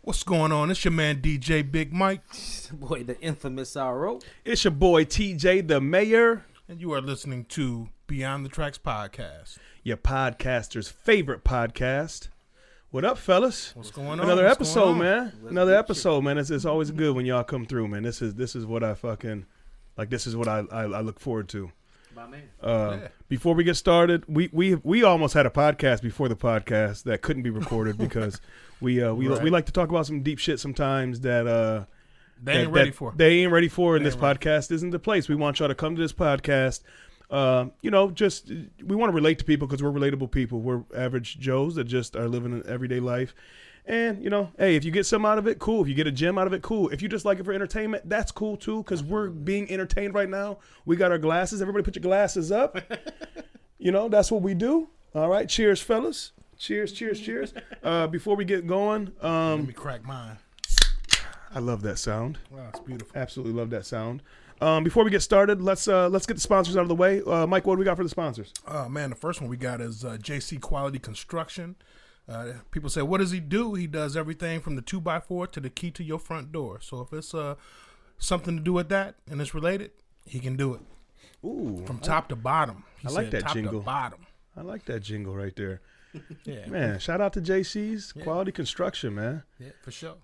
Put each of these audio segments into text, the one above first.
What's going on? It's your man DJ Big Mike. Boy, the infamous RO. It's your boy TJ the Mayor. And you are listening to Beyond the Tracks podcast. Your podcaster's favorite podcast. What up, fellas? What's going on? Another episode, man. Another episode, man. It's always good when y'all come through, man. This is what I fucking like. This is what I look forward to. Before we get started, we almost had a podcast before the podcast that couldn't be recorded because we like to talk about some deep shit sometimes that they ain't ready for. They ain't ready for, and this podcast isn't the place. We want y'all to come to this podcast. Just we want to relate to people because we're relatable people. We're average Joes that just are living an everyday life. And, hey, if you get something out of it, cool. If you get a gem out of it, cool. If you just like it for entertainment, that's cool, too, because we're being entertained right now. We got our glasses. Everybody put your glasses up. That's what we do. All right. Cheers, fellas. Cheers, cheers, cheers. Before we get going. Let me crack mine. I love that sound. Wow, it's beautiful. Absolutely love that sound. Before we get started, let's get the sponsors out of the way. Mike, what do we got for the sponsors? Man, the first one we got is JC Quality Construction. People say, what does he do? He does everything from the 2x4 to the key to your front door. So if it's something to do with that and it's related, he can do it. Ooh, from top to bottom. I like that top jingle. To bottom. I like that jingle right there. Yeah, man. Shout out to JC's Quality Construction, man. Yeah, for sure.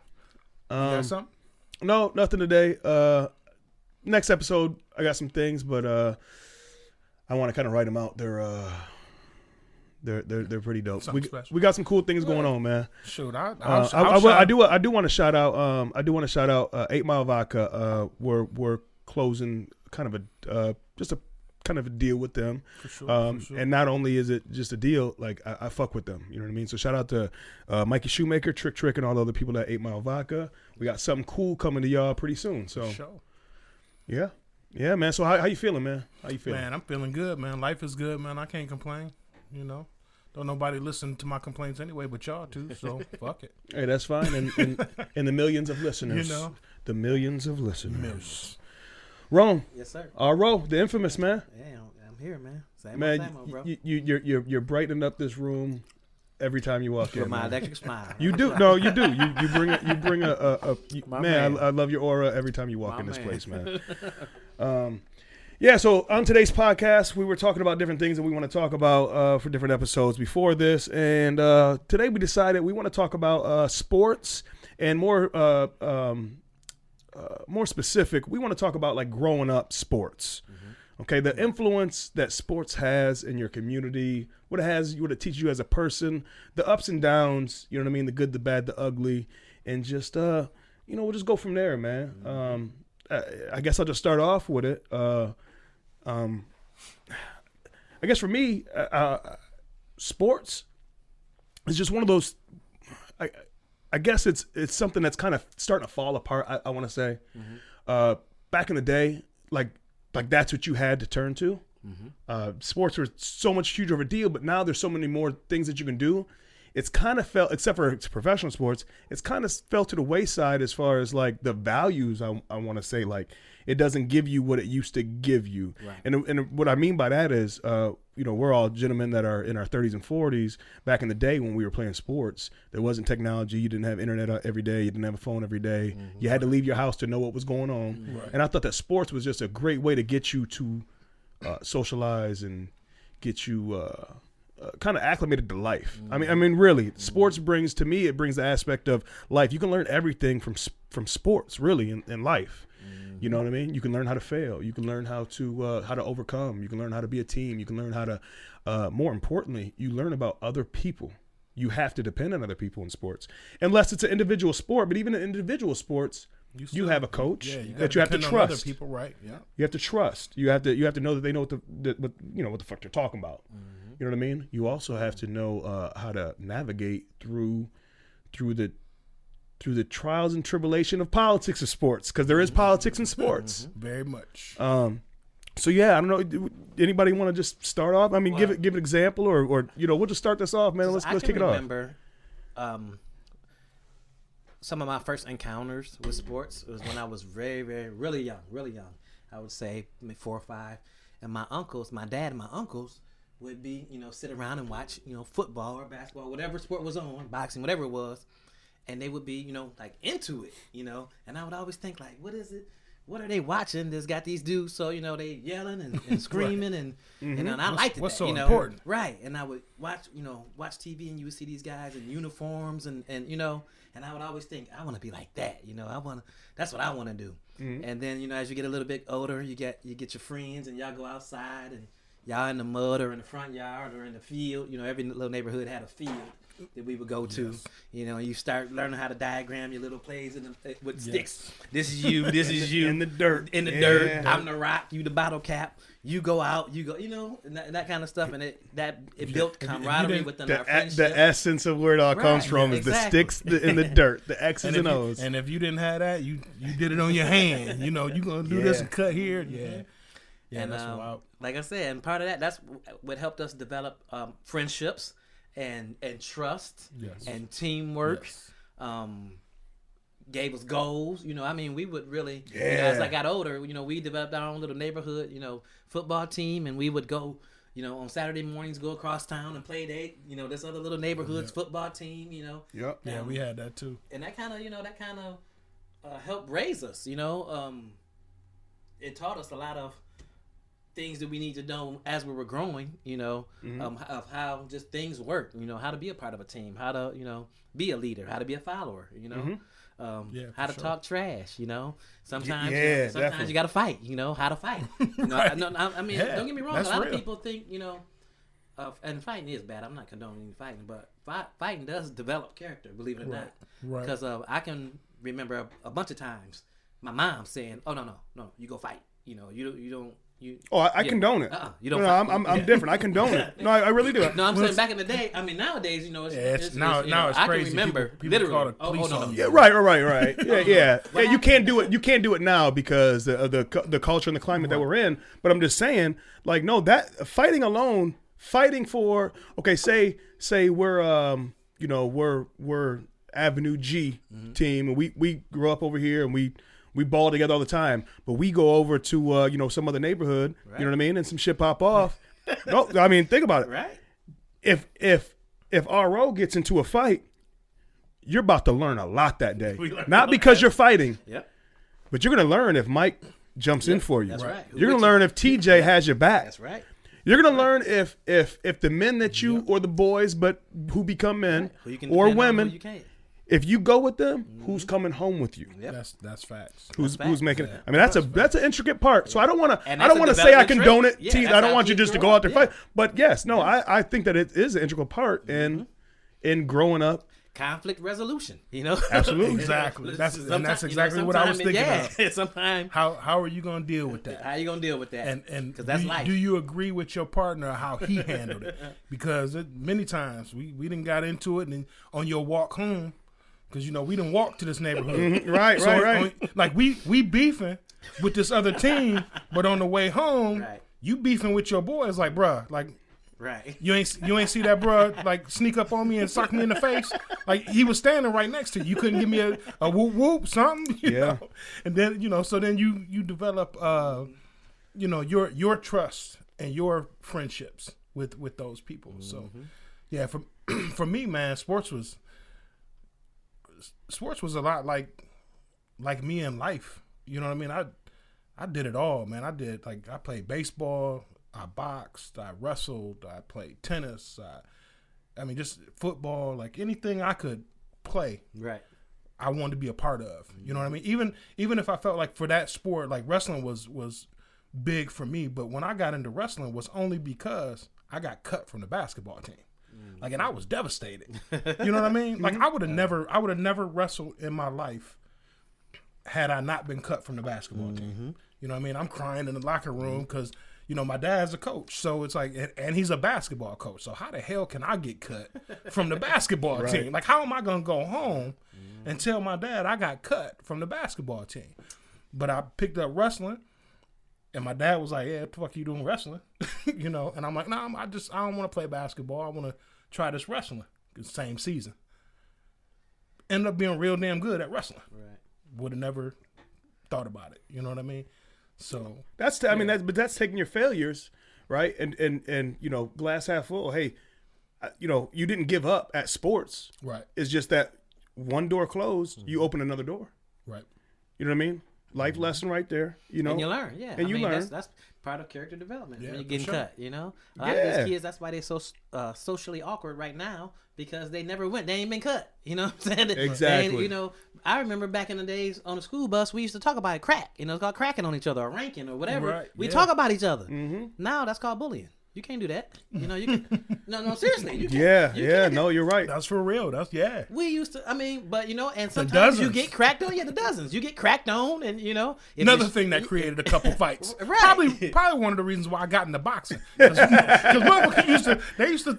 You got something? No, nothing today. Next episode, I got some things, but I want to kind of write them out. They're pretty dope. We got some cool things going on, man. Shoot, I do want to shout out 8 Mile Vodka. We're closing kind of a deal with them. For sure, and not only is it just a deal, like I fuck with them. You know what I mean? So shout out to Mikey Shoemaker, Trick, and all the other people at 8 Mile Vodka. We got something cool coming to y'all pretty soon. So yeah, man. So how you feeling, man? How you feeling? Man, I'm feeling good, man. Life is good, man. I can't complain. Don't nobody listen to my complaints anyway, but y'all too. So fuck it. Hey, that's fine. And the millions of listeners. The millions of listeners. Millions. Rome. Yes, sir. Ro, the infamous man. Yeah, I'm here, man. Same bro. You're brightening up this room every time you walk in. With my electric smile. You do. No, you do. You bring a man. I love your aura every time you walk in this place, man. Yeah, so on today's podcast, we were talking about different things that we want to talk about for different episodes before this. And today we decided we want to talk about sports and more specific, we want to talk about like growing up sports. Mm-hmm. Okay, the influence that sports has in your community, what it teaches you as a person, the ups and downs, you know what I mean, the good, the bad, the ugly, and just, we'll just go from there, man. Mm-hmm. I guess I'll just start off with it. I guess for me, sports is just one of those. I guess it's something that's kind of starting to fall apart. I want to say, back in the day, like that's what you had to turn to. Mm-hmm. Sports were so much huger of a deal, but now there's so many more things that you can do. It's kind of fell, except for professional sports, it's kind of fell to the wayside as far as like the values. I want to say, like, it doesn't give you what it used to give you. Right. And what I mean by that is, we're all gentlemen that are in our 30s and 40s. Back in the day when we were playing sports, there wasn't technology. You didn't have internet every day. You didn't have a phone every day. Mm-hmm. You had to leave your house to know what was going on. Right. And I thought that sports was just a great way to get you to socialize and get you kind of acclimated to life. Mm-hmm. I mean, really, sports brings the aspect of life. You can learn everything from sports, really, in life. Mm-hmm. You know what I mean? You can learn how to fail. You can learn how to overcome. You can learn how to be a team. You can learn how to, more importantly, you learn about other people. You have to depend on other people in sports, unless it's an individual sport. But even in individual sports, you have a coach that you have to trust. Other people, right? Yeah. You have to trust. You have to know that they know what the fuck they're talking about. Mm-hmm. You know what I mean? You also have to know how to navigate through the trials and tribulation of politics of sports, because there is politics in sports. Mm-hmm. Very much. So yeah, I don't know. Anybody want to just start off? I mean, give an example, or we'll just start this off, man. Let's kick it off. I remember some of my first encounters with sports was when I was really young. I would say maybe 4 or 5, and my dad and my uncles would be, sit around and watch, football or basketball, whatever sport was on, boxing, whatever it was. and they would be, like into it, and I would always think like, what is it? What are they watching that's got these dudes so, they yelling and screaming and I liked it. What's that, so important? Right. And I would watch TV and you would see these guys in uniforms and and I would always think, I want to be like that. That's what I want to do. Mm-hmm. And then, as you get a little bit older, you get your friends and y'all go outside and y'all in the mud or in the front yard or in the field. Every little neighborhood had a field that we would go to, and you start learning how to diagram your little plays with sticks. This is you. This is you. In the dirt. In the dirt. I'm the rock. You the bottle cap. You go out. You go. And that kind of stuff. And it built camaraderie within our friendship. The essence of where it all comes from is the sticks in the dirt, the X's and O's. And if you didn't have that, you did it on your hand. You gonna do this and cut here. Yeah. Yeah, and that's wild. Like I said, and part of that's what helped us develop friendships and trust and teamwork. Gave us goals. We would really, as I got older, we developed our own little neighborhood, football team, and we would go, on Saturday mornings, go across town and play date, this other little neighborhood's football team, Yep. Yeah, we had that too. And that kind of, helped raise us, It taught us a lot of things that we need to know as we were growing, of how just things work, how to be a part of a team, how to, be a leader, how to be a follower, how to talk trash, sometimes you got to fight, how to fight. Right. Don't get me wrong. A lot real. of people think, and fighting is bad. I'm not condoning fighting, but fighting does develop character, believe it or not. Right. Because I can remember a bunch of times my mom saying, "Oh no, you go fight. You don't." I condone it. You don't. I'm different. I condone it. No, I really do. No, I'm saying back in the day. nowadays, it's now it's I crazy. can remember People literally. call it police on you. Yeah, right. Yeah. You can't do it. You can't do it now because of the culture and the climate that we're in. But I'm just saying, like, no, that fighting alone, fighting for say we're we're Avenue G team, and we grew up over here and we ball together all the time, but we go over to some other neighborhood, right. You know what I mean, and some shit pop off. No, I mean, think about it. Right. If RO gets into a fight, you're about to learn a lot that day. Not because you're fighting, but you're gonna learn if Mike jumps in for you. That's right. You're gonna learn if TJ has your back. That's right. You're gonna learn if the men that you or the boys, but who become men or women. You can't. If you go with them, who's coming home with you? Yep. That's facts. Who's making it? I mean, that's an intricate part. So I don't want to say I condone it. I don't want you just to go out there and fight. But yes, no, I think that it is an integral part in growing up. Conflict resolution, Absolutely. Exactly. That's exactly what I was thinking of. Sometimes how are you going to deal with that? How are you going to deal with that? And because that's life. Do you agree with your partner how he handled it? Because many times we didn't got into it, and on your walk home. Because, we didn't walk to this neighborhood. Right. Like, we beefing with this other team, but on the way home, you beefing with your boys. Like, bruh, like, you ain't see that bruh, like, sneak up on me and sock me in the face? Like, he was standing right next to you. You couldn't give me a whoop whoop, something? You know? And then, so then you develop, your trust and your friendships with those people. So, yeah, for me, man, sports was a lot like me in life. You know what I mean? I did it all, man. I played baseball, I boxed, I wrestled, I played tennis, I mean just football, like anything I could play. Right. I wanted to be a part of. You know what I mean? Even if I felt like for that sport, like wrestling was big for me, but when I got into wrestling was only because I got cut from the basketball team. Like, and I was devastated. You know what I mean? Like, I would have never wrestled in my life had I not been cut from the basketball team. You know what I mean? I'm crying in the locker room because, my dad's a coach. So it's like, and he's a basketball coach. So how the hell can I get cut from the basketball team? Like, how am I going to go home and tell my dad I got cut from the basketball team? But I picked up wrestling. And my dad was like, "Yeah, what the fuck you doing wrestling?" And I'm like, "No, I don't want to play basketball. I want to try this wrestling." Same season. Ended up being real damn good at wrestling. Right. Would have never thought about it. You know what I mean? So that's that's taking your failures, right? And glass half full. Hey, you didn't give up at sports. Right. It's just that one door closed, you open another door. Right. You know what I mean? Life lesson right there. You know, And you learn, yeah. And you learn. That's part of character development when Yeah, you're getting for sure. cut. You know, a lot of these kids. That's why they're so socially awkward right now because they never went. They ain't been cut. You know what I'm saying? Exactly. You know, I remember back in the days on the school bus, we used to talk about crack. You know, it's called cracking on each other or ranking or whatever. Right, We yeah. talk about each other. Mm-hmm. Now that's called bullying. You can't do that. You know, you can. No, seriously. You can't. yeah. No, you're right. That's for real. Yeah. We used to, I mean, but you know, and The sometimes you dozens. get cracked on. Yeah, the dozens. You get cracked on, and you know, if Another you- thing that created a couple fights. Right. Probably one of the reasons why I got into boxing. Because motherfuckers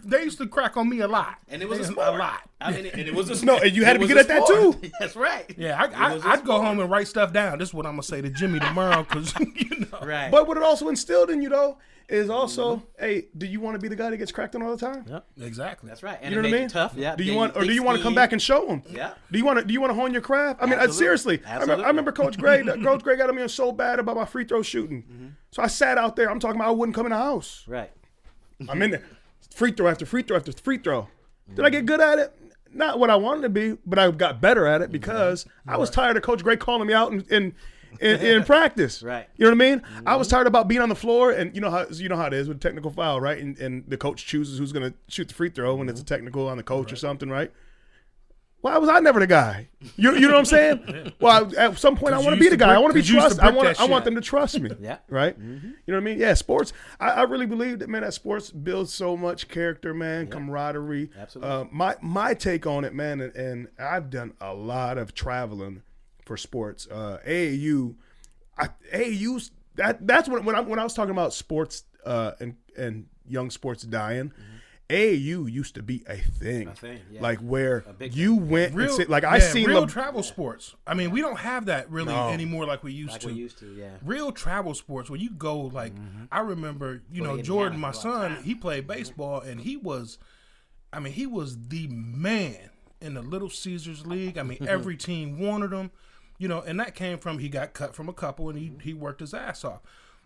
they used to crack on me a lot. And it was a They- sport. a lot. I mean, and it was a No, and you had to be good at that too. That's right. Yeah, I'd go home and write stuff down. This is what I'm gonna say to Jimmy tomorrow, because you know. Right. But what it also instilled in you though is also, hey, do you want to be the guy that gets cracked on all the time? Yep. Exactly. That's right. And You know it what I made mean? Tough. Yeah. Do you Made want, or do thick you want to come skin. back and show them? Yeah. Do you want to hone your craft? I mean, Absolutely. seriously. Absolutely. I remember Coach Gray. Coach Gray got on me so bad about my free throw shooting. So I sat out there. I'm talking about I wouldn't come in the house. Right. I'm in there, free throw after free throw after free throw. Did I get good at it? Not what I wanted to be, but I got better at it because I was tired of Coach Gray calling me out in practice. Right. You know what I mean? I was tired about being on the floor, and you know how it is with technical foul, right? And the coach chooses who's going to shoot the free throw when it's a technical on the coach or something, right? Why was I never the guy? You know what I'm saying? Well, at some point I 'Cause want to you be used the to guy. I brick- want to be 'cause you used to trusted. I brick that want shit. them to trust me. Yeah. Right. You know what I mean? Yeah. Sports. I really believe that, man. That sports builds so much character, man. Camaraderie. Absolutely. My take on it, man, and I've done a lot of traveling for sports. AAU. AAU's that's when I was talking about sports and young sports dying. AAU used to be a thing, yeah. like where big you went Real, and sit, like yeah, I seen real travel sports. I mean, we don't have that really No. anymore like we used Like to. we used to, yeah. Real travel sports where you go like I remember, Jordan, my son, he played baseball and he was the man in the Little Caesars League. I mean, every team wanted him, and that came from he got cut from a couple and he worked his ass off.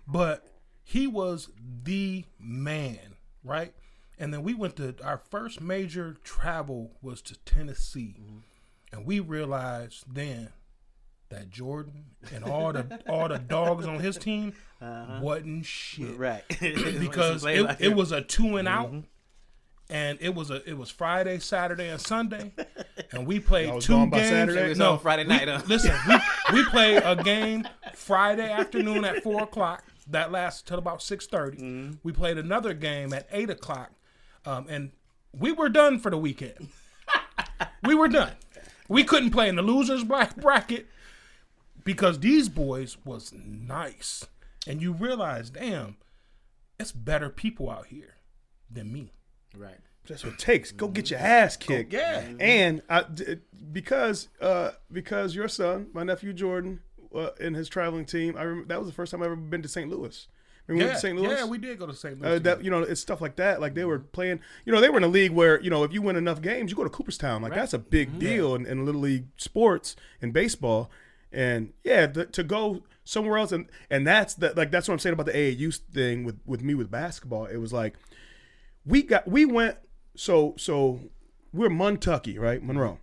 But he was the man, right? And then we went to our first major travel was to Tennessee. And we realized then that Jordan and all the dogs on his team wasn't shit. Right. Because it was a 2 and out. And it was Friday, Saturday, and Sunday. And we played was 2 gone by games. Saturday? It was on Friday night, huh? Listen, we played a game Friday afternoon at 4:00. That lasted till about 6:30. We played another game at 8:00. And we were done for the weekend. We were done. We couldn't play in the losers bracket because these boys was nice. And you realize, damn, it's better people out here than me. Right. That's what it takes. Go get your ass kicked. Yeah. And because your son, my nephew Jordan, in his traveling team, I remember that was the first time I ever been to St. Louis. Remember we went to St. Louis? Yeah, we did go to St. Louis. It's stuff like that. Like they were playing, they were in a league where, if you win enough games, you go to Cooperstown. Like that's a big deal in Little League sports and baseball. And to go somewhere else and that's what I'm saying about the AAU thing with me with basketball. It was like we went so we're Montucky, right? Monroe.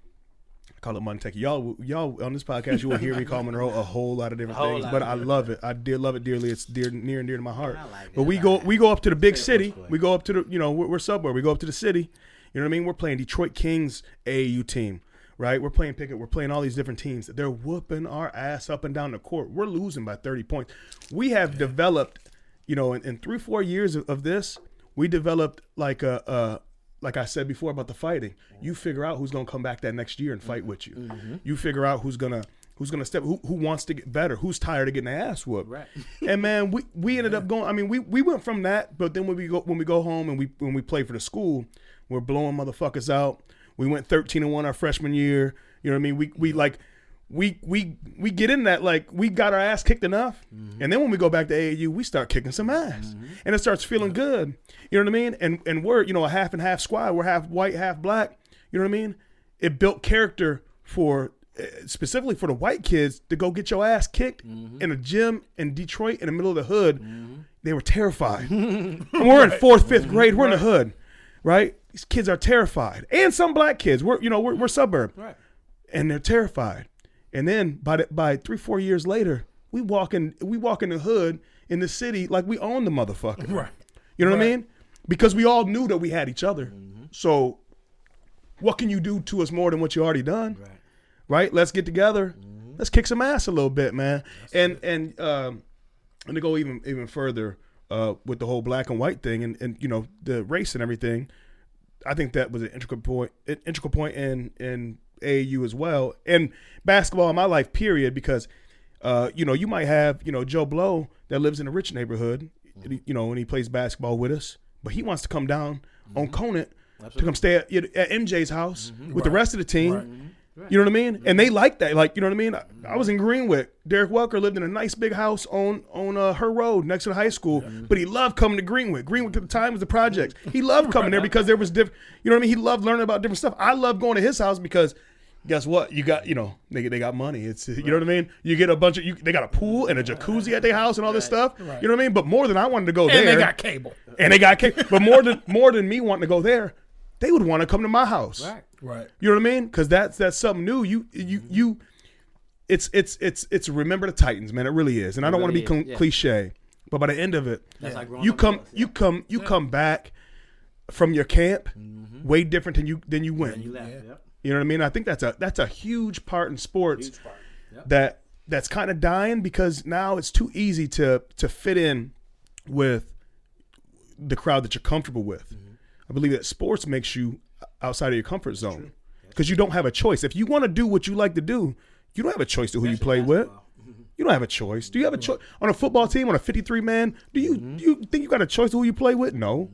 I call it Montucky. Y'all on this podcast you will hear me call Monroe a whole lot of different things, but I love it. I love it dearly. It's near and dear to my heart. But we go up to the big city. We go up to the we're suburb. We go up to the city. You know what I mean? We're playing Detroit Kings AAU team, right? We're playing Pickett. We're playing all these different teams. They're whooping our ass up and down the court. We're losing by 30 points. We have developed, in 3-4 years of this, we developed like I said before about the fighting. You figure out who's gonna come back that next year and fight with you. You figure out who's gonna step, who wants to get better, who's tired of getting their ass whooped. Right. And man, we ended up going. I mean, we went from that, but then when we go home and when we play for the school, we're blowing motherfuckers out. We went 13-1 our freshman year. You know what I mean? We get in that, like, we got our ass kicked enough, and then when we go back to AAU, we start kicking some ass, and it starts feeling good. You know what I mean? And we're a half and half squad. We're half white, half black. You know what I mean? It built character for specifically for the white kids to go get your ass kicked in a gym in Detroit in the middle of the hood. They were terrified. And we're in 4th, 5th grade. We're in the hood, right? These kids are terrified, and some black kids. We're suburb. Right. and they're terrified. And then by 3-4 years later, we walk in the hood in the city like we own the motherfucker. Right. You know what I mean? Because we all knew that we had each other. So what can you do to us more than what you already done? Right? Let's get together. Let's kick some ass a little bit, man. And to go even further with the whole black and white thing and you know, the race and everything, I think that was an integral point in AAU as well, and basketball in my life, period, because you know, you might have, you know, Joe Blow that lives in a rich neighborhood, you know, and he plays basketball with us, but he wants to come down on Conant to come stay at MJ's house with the rest of the team. You know what I mean? And they like that. Like, you know what I mean? I was in Greenwick. Derek Welker lived in a nice big house on her road next to the high school, but he loved coming to Greenwick. Greenwick at the time was the projects. He loved coming there because there was different, you know what I mean? He loved learning about different stuff. I love going to his house because guess what? You got, you know, they got money. It's, you know what I mean? You get a bunch of, they got a pool and a jacuzzi at their house and all this stuff. You know what I mean? But more than I wanted to go there. And they got cable. But more than me wanting to go there, they would want to come to my house. Right. You know what I mean? Because that's something new. It's remember the Titans, man. It really is. And I don't want to be cliche, but by the end of it, you come back from your camp way different than you went. You know what I mean? I think that's a huge part in sports that's kind of dying because now it's too easy to fit in with the crowd that you're comfortable with. I believe that sports makes you outside of your comfort zone because you don't have a choice. If you want to do what you like to do, you don't have a choice to who you play with. You don't have a choice. Do you have a choice on a football team, on a 53-man? Do you think you got a choice to who you play with? No.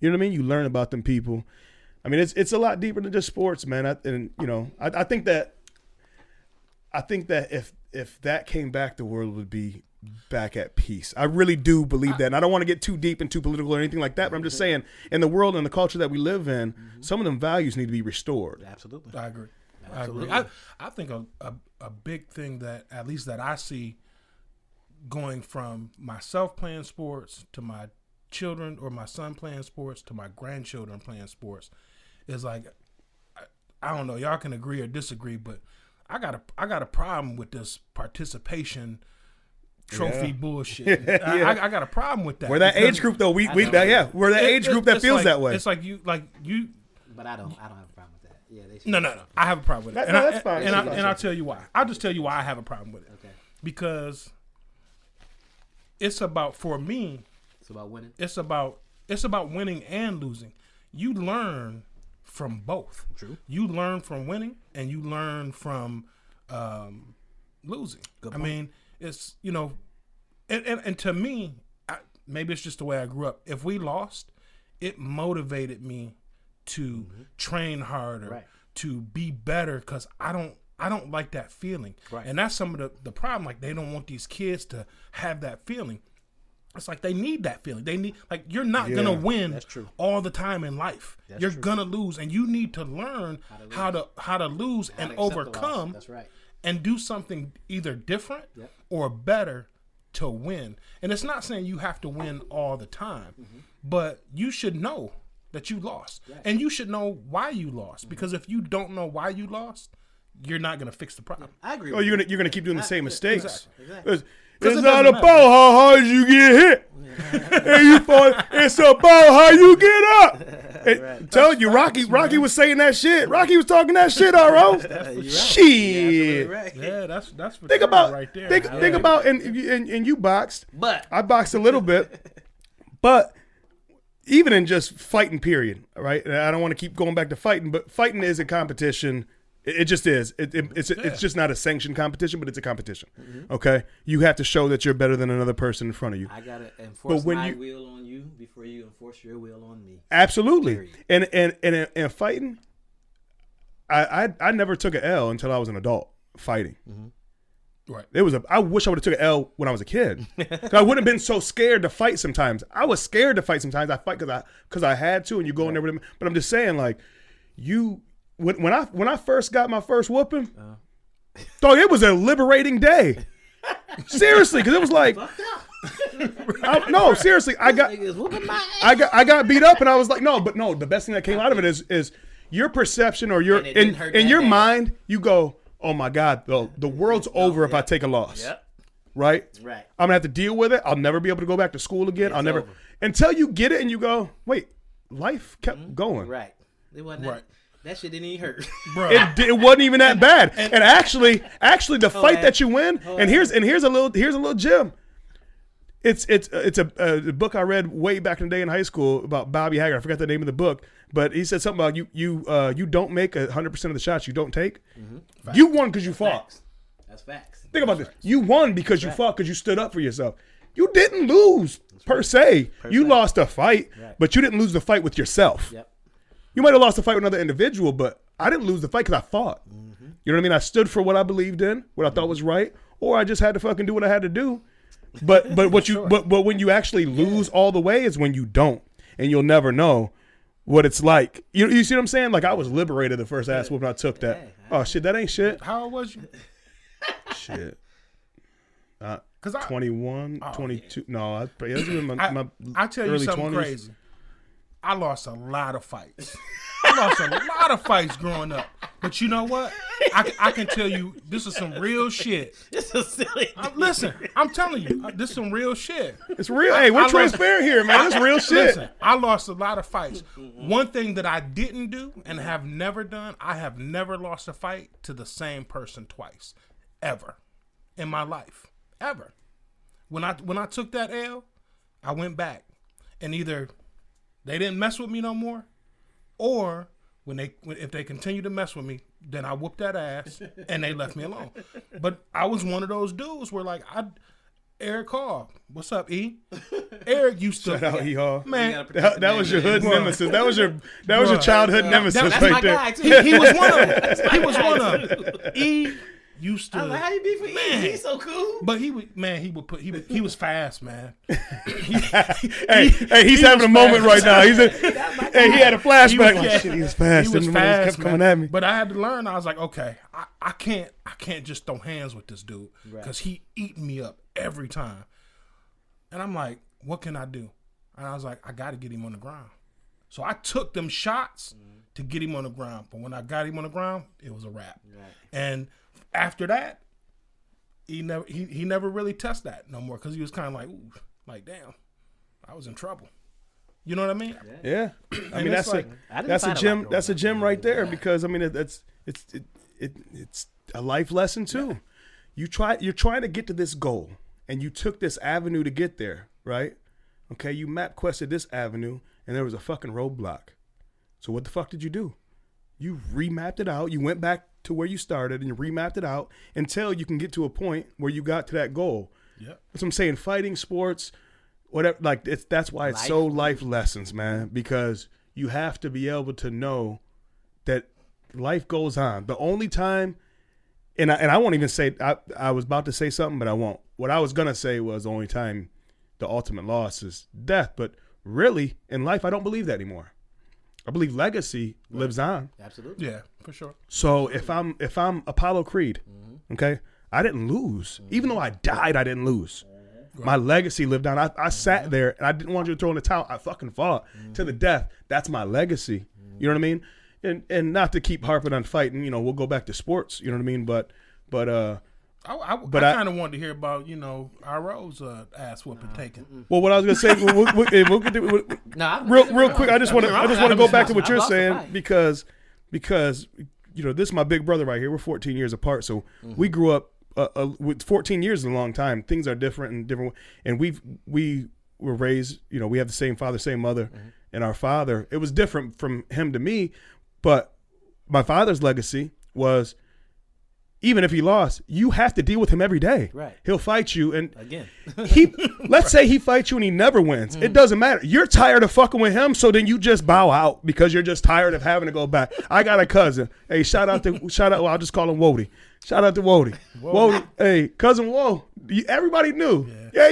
You know what I mean? You learn about them people. I mean, it's a lot deeper than just sports, man. I think that if that came back, the world would be back at peace. I really do believe that. And I don't want to get too deep and too political or anything like that, but I'm just saying in the world and the culture that we live in, some of them values need to be restored. Absolutely. I agree. I think a big thing that at least that I see going from myself playing sports to my children or my son playing sports to my grandchildren playing sports is like, I don't know, y'all can agree or disagree, but I got a problem with this participation trophy bullshit. I got a problem with that. We're that age group though. We're that age group that feels that way. It's like you. But I don't have a problem with that. Yeah, they should. No. I have a problem with it. That's fine. And I'll tell you why. I'll just tell you why I have a problem with it. Okay. Because it's about, for me. It's about winning. It's about winning and losing. You learn from both. True. You learn from winning and you learn from losing. Good I point. mean, it's, you know, and to me, maybe it's just the way I grew up. If we lost, it motivated me to train harder, to be better, because I don't like that feeling. Right. And that's some of the problem. Like, they don't want these kids to have that feeling. It's like they need that feeling. They need, like, you're not gonna win all the time in life. You're gonna lose, and you need to learn how to lose and overcome. That's right. And do something either different or better to win. And it's not saying you have to win all the time, but you should know that you lost. Right. And you should know why you lost. Because if you don't know why you lost, you're not going to fix the problem. I agree. Oh, you're gonna keep doing the same mistakes. Exactly. It's not about how hard you get hit. It's about how you get up. Telling you, Rocky was saying that shit. Rocky was talking that shit, all right. Shit. Yeah, that's think about right there. Think about and you boxed. But I boxed a little bit. But even in just fighting, period, right? And I don't want to keep going back to fighting, but fighting is a competition. It just is. It's just not a sanctioned competition, but it's a competition. Okay, you have to show that you're better than another person in front of you. I gotta enforce my will on you before you enforce your will on me. Absolutely. Period. And fighting, I never took an L until I was an adult fighting. Right. I wish I would have took an L when I was a kid. I wouldn't have been so scared to fight sometimes. I was scared to fight sometimes. I fight because I had to, and you go in there with them. But I'm just saying, like, you. When I first got my first whooping, dog, it was a liberating day. Seriously, because it was like, seriously, I got beat up, and I was like, no. The best thing that came out of it is your perception or your And it didn't hurt in that your bad. mind, you go, oh my God, the world's over if I take a loss. Yep. Right? Right. I'm gonna have to deal with it. I'll never be able to go back to school again. I'll never over. until you get it and you go, wait, life kept going. Right. It wasn't Right. that shit didn't even hurt. Bro. It wasn't even that bad. And actually, the fight man. that you win, and here's a little gem. It's a book I read way back in the day in high school about Bobby Haggart. I forgot the name of the book, but he said something about you don't make 100% of the shots you don't take. You won because you fought. Facts. That's facts. Think about this. You won because you fought, because you stood up for yourself. You didn't lose per se. You lost a fight, but you didn't lose the fight with yourself. Yep. You might have lost a fight with another individual, but I didn't lose the fight because I fought. You know what I mean? I stood for what I believed in, what I thought was right, or I just had to fucking do what I had to do. But when you actually lose all the way is when you don't, and you'll never know what it's like. You see what I'm saying? Like, I was liberated the first ass whooping I took that. Oh shit, that ain't shit. How old was you? Shit. 21, 22. No, it was in my I tell you early something 20s. crazy. I lost a lot of fights. I lost a lot of fights growing up. But you know what? I can tell you, this is some real shit. This is silly. Listen, I'm telling you, this is some real shit. It's real. Hey, we're I transparent here, man. It's real shit. Listen, I lost a lot of fights. One thing that I didn't do and have never done, I have never lost a fight to the same person twice, ever, in my life, ever. When I took that L, I went back, and either they didn't mess with me no more, or if they continue to mess with me, then I whooped that ass and they left me alone. But I was one of those dudes where, like, Eric Hall, what's up, E? Eric used to, Shout out, E-Hall. man. That was your hood nemesis. That was your childhood nemesis That's right my there. guy too. He was one of them. He was one of them. E used to. I was like, how you be for E? He's so cool. But he was fast, man. Hey, he's having a moment right now. He had a flashback. Like, shit, he was fast. He was and fast, kept coming man. at me. But I had to learn. I was like, okay, I can't just throw hands with this dude because he eating me up every time. And I'm like, what can I do? And I was like, I got to get him on the ground. So I took them shots to get him on the ground. But when I got him on the ground, it was a wrap. Right. And after that, he never really tested that no more because he was kind of like, ooh, like, damn, I was in trouble. You know what I mean? Yeah. I mean, it's that's a gem. That's a gem right there because I mean it's a life lesson too. You're trying to get to this goal and you took this avenue to get there, right? Okay, you map quested this avenue and there was a fucking roadblock. So what the fuck did you do? You remapped it out. You went back to where you started and you remapped it out until you can get to a point where you got to that goal. Yeah. That's what I'm saying. Fighting, sports, whatever, like that's why it's so life lessons, man, because you have to be able to know that life goes on. The only time, and I won't even say, I was about to say something, but I won't. What I was going to say was the only time the ultimate loss is death. But really, in life, I don't believe that anymore. I believe legacy lives on. Absolutely. Yeah, for sure. So if I'm Apollo Creed, okay, I didn't lose. Even though I died, I didn't lose. My legacy lived on. I sat there and I didn't want you to throw in the towel. I fucking fought to the death. That's my legacy. You know what I mean? And not to keep harping on fighting, you know, we'll go back to sports. You know what I mean? But I kind of wanted to hear about, you know, Ro's ass whooping taken. Well, what I was gonna say, we'll get to, real quick. I just want to go back to what you're saying because you know, this is my big brother right here. We're 14 years apart, so we grew up. With 14 years is a long time. Things are different, and we were raised. You know, we have the same father, same mother, and our father. It was different from him to me, but my father's legacy was, even if he lost, you have to deal with him every day. Right. He'll fight you, and again, let's say he fights you and he never wins. It doesn't matter. You're tired of fucking with him, so then you just bow out because you're just tired of having to go back. I got a cousin. Hey, shout out. Well, I'll just call him Wody. Shout out to Wody. Wody, hey, cousin Woe. Everybody knew. Yeah,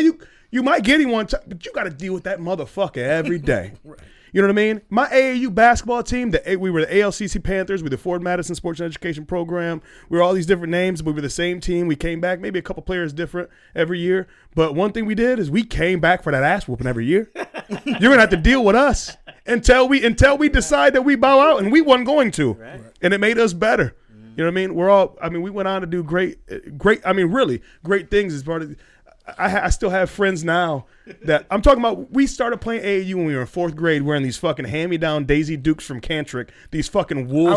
you might get him one time, but you got to deal with that motherfucker every day. Right. You know what I mean? My AAU basketball team, we were the ALCC Panthers. We were the Ford Madison Sports and Education Program. We were all these different names. We were the same team. We came back, maybe a couple players different every year. But one thing we did is we came back for that ass whooping every year. You're going to have to deal with us until we decide that we bow out, and we wasn't going to, Right. and it made us better. You know what I mean? We went on to do great. I mean, really great things as part of. I still have friends now that I'm talking about. We started playing AAU when we were in 4th grade, wearing these fucking hand-me-down Daisy Dukes from Cantrick. These fucking wool.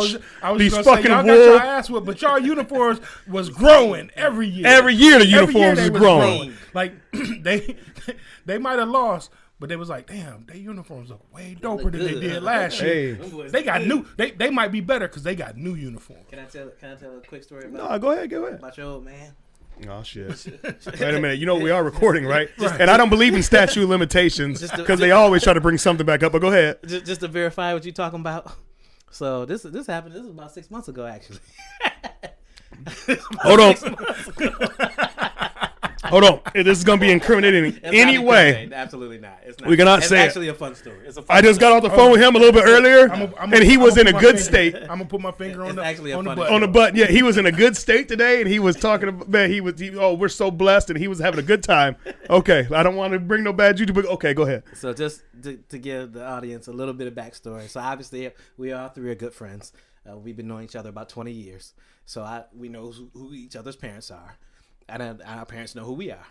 I was these gonna fucking say, y'all wool. got your ass whipped, but y'all uniforms was growing every year. Every year the Every year uniforms they is was growing. Like they might have lost, but they was like, damn, their uniforms look way doper than they good. did last year. Hey, They got new. They might be better because they got new uniforms. Can I tell a quick story about no, go ahead. about your old man? Oh shit! Wait a minute. You know we are recording, right? And I don't believe in statute of limitations because they always try to bring something back up. But go ahead. Just to verify what you're talking about. So this happened. This was about 6 months ago, actually. Hold on. Hold on. This is gonna be incriminating It's not anyway. incriminating. Absolutely not. It's not. We cannot it's say it. actually a fun story. It's a fun I just got off the phone with him a little bit earlier, and he was in a good state. I'm gonna put my finger on It's the actually a on the funny button. On the button, yeah, he was in a good state today, and he was talking about, man, we're so blessed, and he was having a good time. Okay, I don't want to bring no bad juju, but okay, go ahead. So just to give the audience a little bit of backstory. So obviously we all three are good friends. We've been knowing each other about 20 years. So we know who each other's parents are, and our parents know who we are.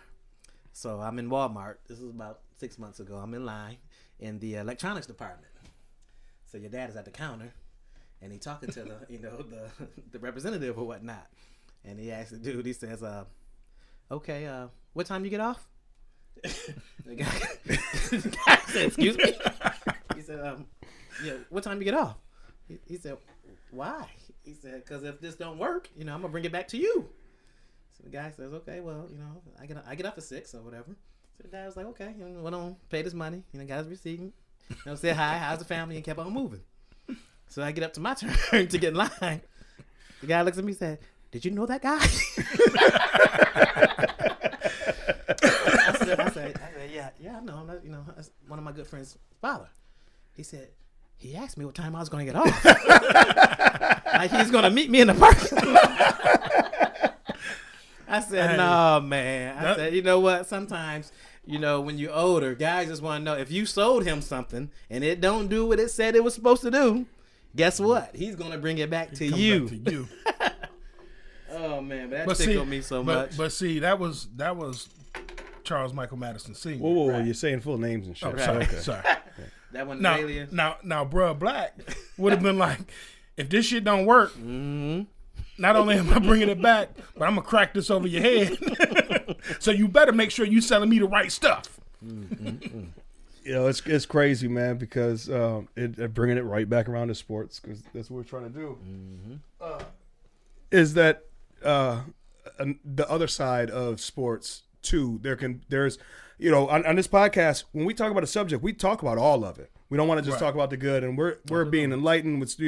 So I'm in Walmart. This is about 6 months ago. I'm in line in the electronics department. So your dad is at the counter, and he talking to the representative or whatnot. And he asks the dude. He says, "Okay, what time you get off?" the guy said, "Excuse me." He said, "Yeah, what time you get off?" He said, "Why?" He said, "Because if this don't work, I'm gonna bring it back to you." So the guy says, "Okay, well, I get off at 6 or whatever." So the guy was like, "Okay," went on, paid his money, got his receipt, said hi, how's the family, and kept on moving. So I get up to my turn to get in line. The guy looks at me and said, "Did you know that guy?" I said, yeah, I know him. That's one of my good friend's father. He said, he asked me what time I was going to get off. Like he's going to meet me in the parking lot. I said, "No, man." I said, "You know what? Sometimes, when you're older, guys just want to know if you sold him something and it don't do what it said it was supposed to do. Guess what? He's gonna bring it back to you." Back to you. Oh man, but that tickled me so much. But see, that was Charles Michael Madison Sr. Whoa, Right. you're saying full names and shit. Oh, sorry, Okay. sorry. That one, Now, alien. now, bruh, Black would have been like, if this shit don't work, not only am I bringing it back, but I'm gonna crack this over your head. So you better make sure you selling me the right stuff. It's crazy, man, because bringing it right back around to sports, because that's what we're trying to do. Is that the other side of sports too? There's on this podcast, when we talk about a subject, we talk about all of it. We don't want to just talk about the good, and we're being enlightened with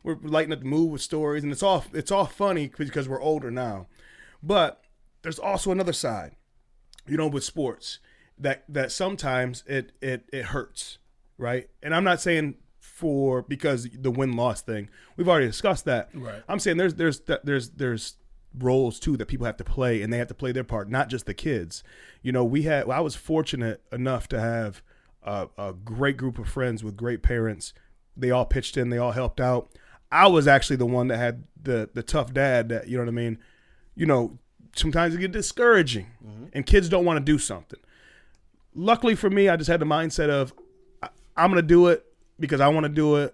we're lighting up the mood with stories, and it's all funny because we're older now. But there's also another side, with sports that sometimes it hurts, right? And I'm not saying because the win-loss thing. We've already discussed that. Right. I'm saying there's roles too that people have to play, and they have to play their part, not just the kids. I was fortunate enough to have a great group of friends with great parents. They all pitched in, they all helped out. I was actually the one that had the tough dad that, you know what I mean? Sometimes it get discouraging and kids don't want to do something. Luckily for me, I just had the mindset of I'm going to do it because I want to do it,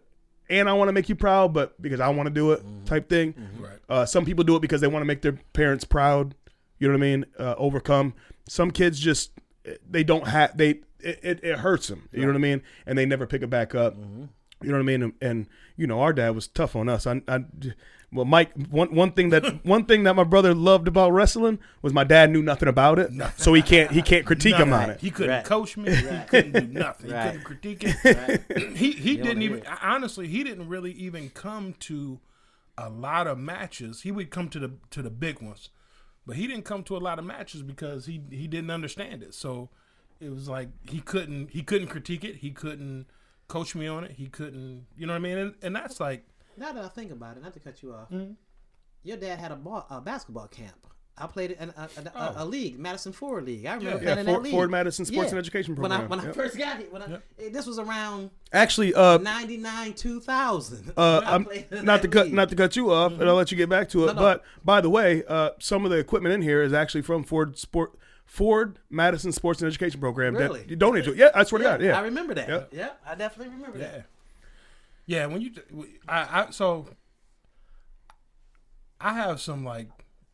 and I want to make you proud, but because I want to do it type thing. Right. Some people do it because they want to make their parents proud, you know what I mean? Overcome. Some kids just, they don't have, it hurts them, you know what I mean? And they never pick it back up. You know what I mean? And our dad was tough on us. Well, Mike, one thing that my brother loved about wrestling was my dad knew nothing about it, so he can't critique him on it. He couldn't coach me. Right. He couldn't do nothing. Right. He couldn't critique it. Right. He You didn't wanna even hear honestly. He didn't really even come to a lot of matches. He would come to the big ones, but he didn't come to a lot of matches because he didn't understand it. So it was like he couldn't critique it. He couldn't coach me on it. He couldn't, you know what I mean? And that's like, Now that I think about it, not to cut you off, your dad had a basketball camp I played in a league, Madison Ford League. I remember Yeah, playing in that league. Ford Madison Sports and Education Program. When I first got it, this was around Actually, 99, 2000. not to cut you off, and I'll let you get back to it. No. But by the way, some of the equipment in here is actually from Ford Madison Sports and Education Program. Really? That you donated to. Yeah, I swear to God. Yeah, I remember that. Yep. Yeah, I definitely remember that. Yeah, when you, I have some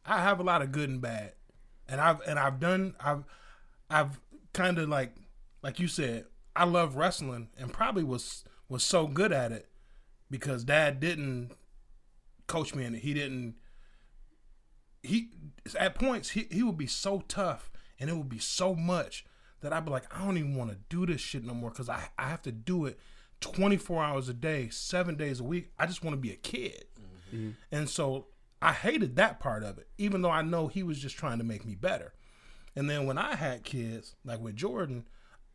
I have a lot of good and bad, and I've kind of like you said, I love wrestling and probably was so good at it because Dad didn't coach me in it. He at points he would be so tough and it would be so much that I'd be like, I don't even want to do this shit no more because I have to do it 24 hours a day, 7 days a week. I just want to be a kid. Mm-hmm. And so I hated that part of it, even though I know he was just trying to make me better. And then when I had kids, like with Jordan,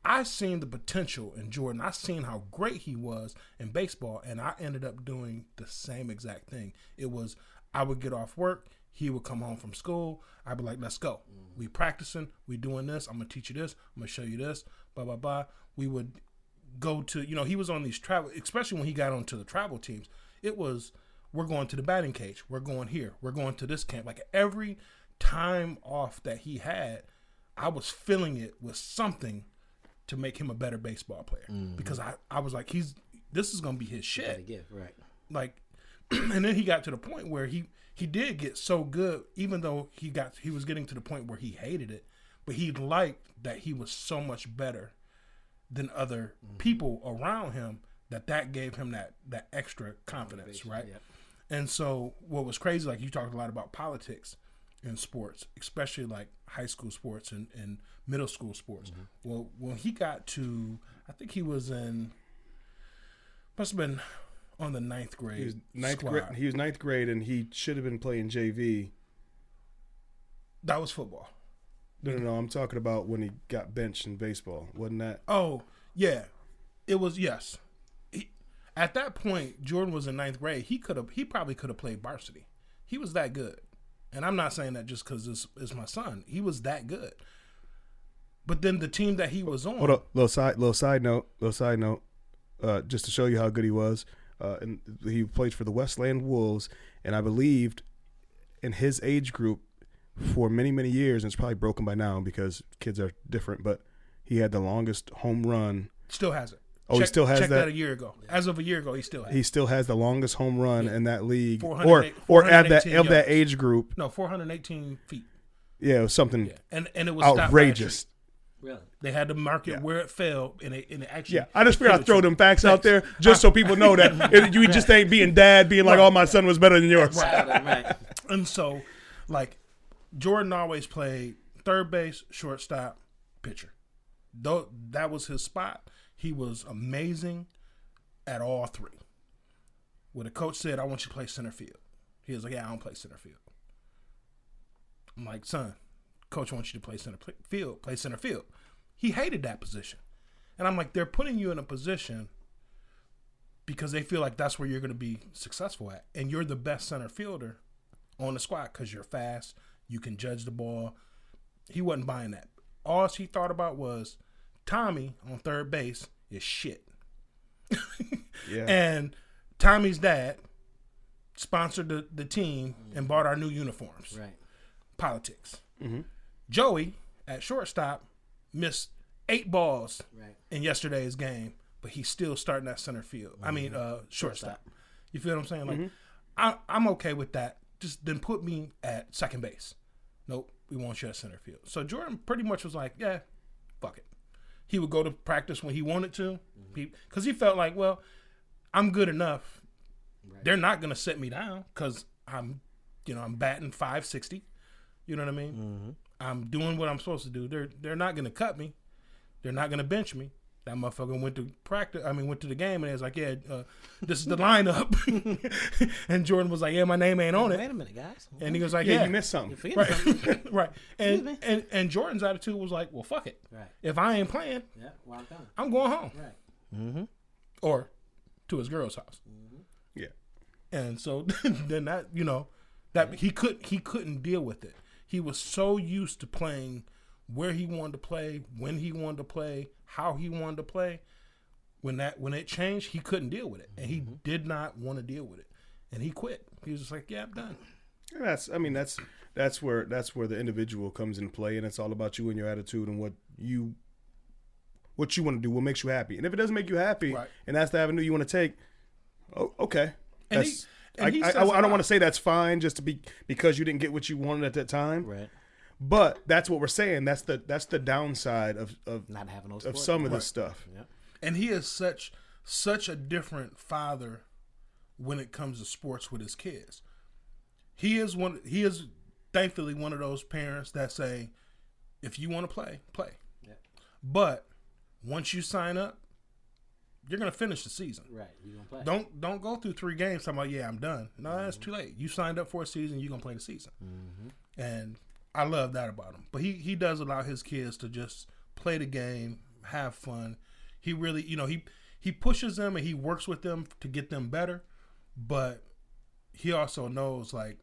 I seen the potential in Jordan. I seen how great he was in baseball, and I ended up doing the same exact thing. It was, I would get off work, he would come home from school, I'd be like, let's go. Mm-hmm. We practicing, we doing this, I'm going to teach you this, I'm going to show you this, blah, blah, blah. We would go to, he was on these travel, especially when he got onto the travel teams, it was, we're going to the batting cage, we're going here, we're going to this camp. Like every time off that he had, I was filling it with something to make him a better baseball player. Mm-hmm. Because I was like, this is going to be his shit. Right. Like, and then he got to the point where he did get so good, even though he was getting to the point where he hated it, but he liked that he was so much better than other people around him that gave him that extra confidence, right? Yep. And so what was crazy, like you talked a lot about politics in sports, especially like high school sports and middle school sports. Mm-hmm. Well, when he got to, I think he was must have been on the ninth grade. He was ninth grade, and he should have been playing JV. That was football. No. I'm talking about when he got benched in baseball. Wasn't that? Oh, yeah. It was, yes. At that point, Jordan was in ninth grade. He probably could have played varsity. He was that good. And I'm not saying that just because it's my son. He was that good. But then the team that he was on. Hold up, little side note. Just to show you how good he was. And he played for the Westland Wolves, and I believed in his age group for many, many years, and it's probably broken by now because kids are different, but he had the longest home run. Still has it. He still has check that a year ago. As of a year ago, he still has. He still has the longest home run in that league, or of that age group. No, 418 feet. Yeah, it was something. Yeah. And it was outrageous. Really? They had to mark it where it fell, and it actually. Yeah, I just figured I'd throw them facts out there just so people know that you just ain't being dad, being like, "Oh, my son was better than yours." Right. And so, like, Jordan always played third base, shortstop, pitcher. Though that was his spot. He was amazing at all three. When the coach said, I want you to play center field, he was like, yeah, I don't play center field. I'm like, son, coach wants you to play center field. He hated that position. And I'm like, they're putting you in a position because they feel like that's where you're going to be successful at. And you're the best center fielder on the squad because you're fast, you can judge the ball. He wasn't buying that. All he thought about was Tommy on third base is shit. Yeah. And Tommy's dad sponsored the team and bought our new uniforms. Right. Politics. Mm-hmm. Joey at shortstop missed 8 balls in yesterday's game, but he's still starting at center field. Mm-hmm. I mean, shortstop. You feel what I'm saying? Like, I'm okay with that. Just then put me at second base. Nope, we want you at center field. So Jordan pretty much was like, yeah, fuck it. He would go to practice when he wanted to because he felt like, well, I'm good enough. Right. They're not going to set me down because I'm batting .560. You know what I mean? Mm-hmm. I'm doing what I'm supposed to do. They're not going to cut me. They're not going to bench me. That motherfucker went to the game and he was like, yeah, this is the lineup. And Jordan was like, yeah, my name ain't on it. Wait a minute, guys. And he was like, yeah, you missed something. Right. Right. And Jordan's attitude was like, well, fuck it. Right. If I ain't playing, I'm going home. Right. Mm-hmm. Or to his girl's house. Mm-hmm. Yeah. And so then that, he couldn't deal with it. he was so used to playing where he wanted to play, when he wanted to play, how he wanted to play. When it changed, he couldn't deal with it, and he did not want to deal with it, and he quit. He was just like, "Yeah, I'm done." And that's where the individual comes into play, and it's all about you and your attitude and what you want to do, what makes you happy. And if it doesn't make you happy, right. and that's the avenue you want to take, okay. And I don't want to say that's fine just to be because you didn't get what you wanted at that time. Right. But that's what we're saying. That's the downside of not having those of some of this stuff. Yep. And he is such a different father when it comes to sports with his kids. He is thankfully one of those parents that say, if you want to play, play. Yep. But once you sign up, you're gonna finish the season. Right, you're gonna play. Don't go through 3 games talking about, yeah, I'm done. No, that's too late. You signed up for a season, you're gonna play the season. And I love that about him. But he does allow his kids to just play the game, have fun. He really, he pushes them and he works with them to get them better. But he also knows, like,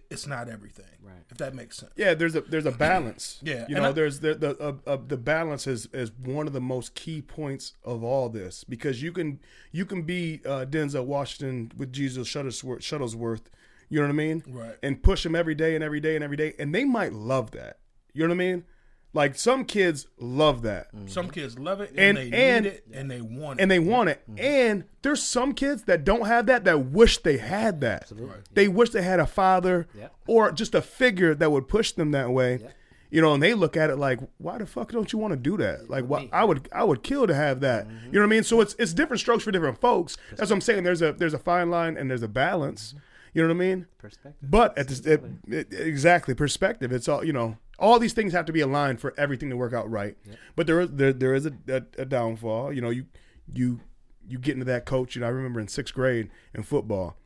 it's not everything, right? If that makes sense. Yeah, there's a balance. Yeah, there's the balance is one of the most key points of all this, because you can be Denzel Washington with Jesus Shuttlesworth, you know what I mean? Right. And push them every day and every day and every day, and they might love that. You know what I mean? Like, some kids love that. Some kids love it and they need it and they want it. And there's some kids that don't have that wish they had that. Absolutely. They wish they had a father or just a figure that would push them that way. And they look at it like, why the fuck don't you want to do that? Like, I would kill to have that. You know what I mean? So it's different strokes for different folks. That's what I'm saying. There's a fine line and there's a balance. You know what I mean? Perspective. But exactly, perspective. It's all, all these things have to be aligned for everything to work out right. Yep. But there is a downfall. You get into that coach. I remember in 6th grade in football.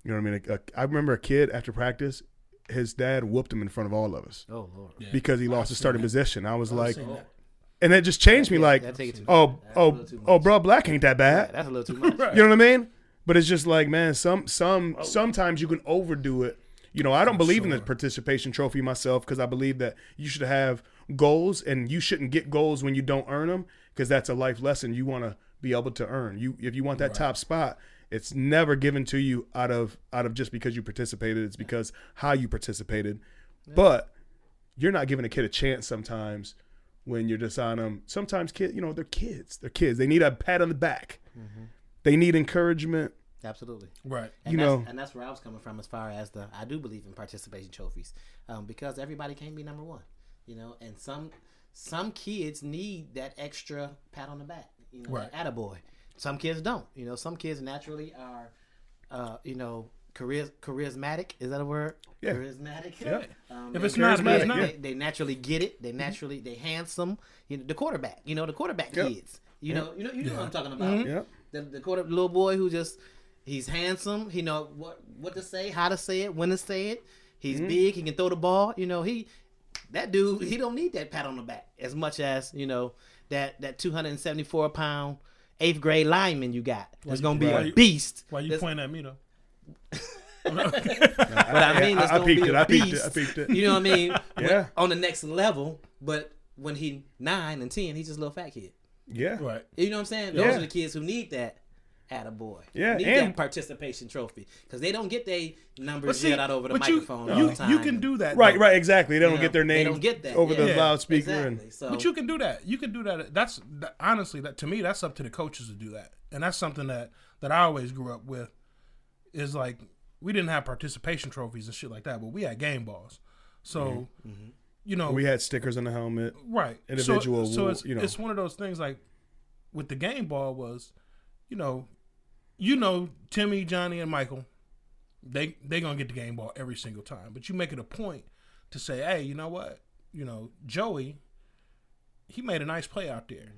You know what I mean? I remember a kid after practice, his dad whooped him in front of all of us. Oh Lord! Yeah. Because he lost his starting position. I was like, and it just changed me. Like, bro, black ain't that bad. Yeah, that's a little too much. You know what I mean? But it's just like, man, sometimes you can overdo it. I don't believe in the participation trophy myself, because I believe that you should have goals, and you shouldn't get goals when you don't earn them, because that's a life lesson you want to be able to earn. If you want that top spot, it's never given to you out of just because you participated. It's because how you participated. Yeah. But you're not giving a kid a chance sometimes when you're just on them. Sometimes kids, they're kids. They're kids. They need a pat on the back. Mm-hmm. They need encouragement. Absolutely. Right. And that's where I was coming from as far as I do believe in participation trophies, because everybody can't be number one, and some kids need that extra pat on the back, right. That attaboy. Some kids don't, some kids naturally are, charismatic. Is that a word? Yeah. Charismatic. Yeah. If it's not, it's not. They naturally get it. They handsome. The quarterback, the quarterback kids. You know what I'm talking about. Mm-hmm. Yeah. The little boy who just, he's handsome. He know what to say, how to say it, when to say it. He's big. He can throw the ball. That dude, he don't need that pat on the back as much as that 274-pound 8th grade lineman you got. That's gonna be a beast. Why you pointing at me though? But I mean, it's gonna be a beast. I peeked it. You know what I mean? Yeah. On the next level, but when he 9 and 10, he's just a little fat kid. Yeah. Right. You know what I'm saying? Those are the kids who need that attaboy. Yeah. Need that participation trophy, because they don't get their numbers yelled out over the microphone all the time. You can do that. Right, exactly. They don't get their name they don't get that, over the loudspeaker. Exactly. But you can do that. You can do that. Honestly, to me, that's up to the coaches to do that. And that's something that I always grew up with, is like, we didn't have participation trophies and shit like that, but we had game balls. So, we had stickers on the helmet. Right. Individual. So it's one of those things, like, with the game ball was, Timmy, Johnny, and Michael, they gonna get the game ball every single time. But you make it a point to say, hey, you know what? Joey, he made a nice play out there.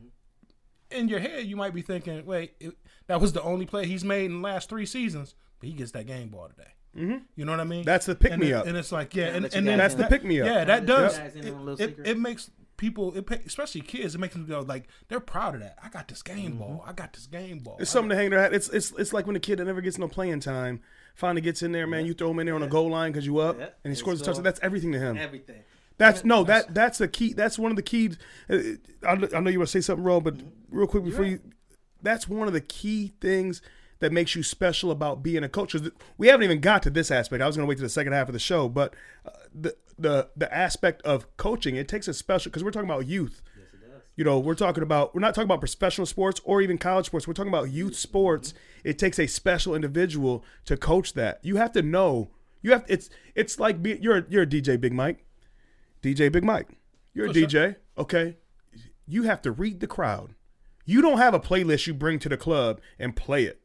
In your head, you might be thinking, wait, that was the only play he's made in the last 3 seasons, but he gets that game ball today. Mm-hmm. You know what I mean? That's the pick me up. And it's like, and then that's the pick me up. Yeah, that does. It makes people, especially kids, it makes them go like they're proud of that. I got this game ball. I got this game ball. It's something to hang their hat. It's like when a kid that never gets no playing time finally gets in there, man. You throw him in there on the goal line because you up, and he scores a touchdown. That's everything to him. Everything. That's the key. That's one of the keys. I know you want to say something wrong, but real quick before you, that's one of the key things that makes you special about being a coach. We haven't even got to this aspect. I was going to wait to the second half of the show, but the aspect of coaching, it takes a special, because we're talking about youth. Yes, it does. You know, we're not talking about professional sports or even college sports. We're talking about youth sports. It takes a special individual to coach that. You have to know. It's like you're a DJ, Big Mike. DJ Big Mike. You're a DJ, sure. Okay? You have to read the crowd. You don't have a playlist you bring to the club and play it.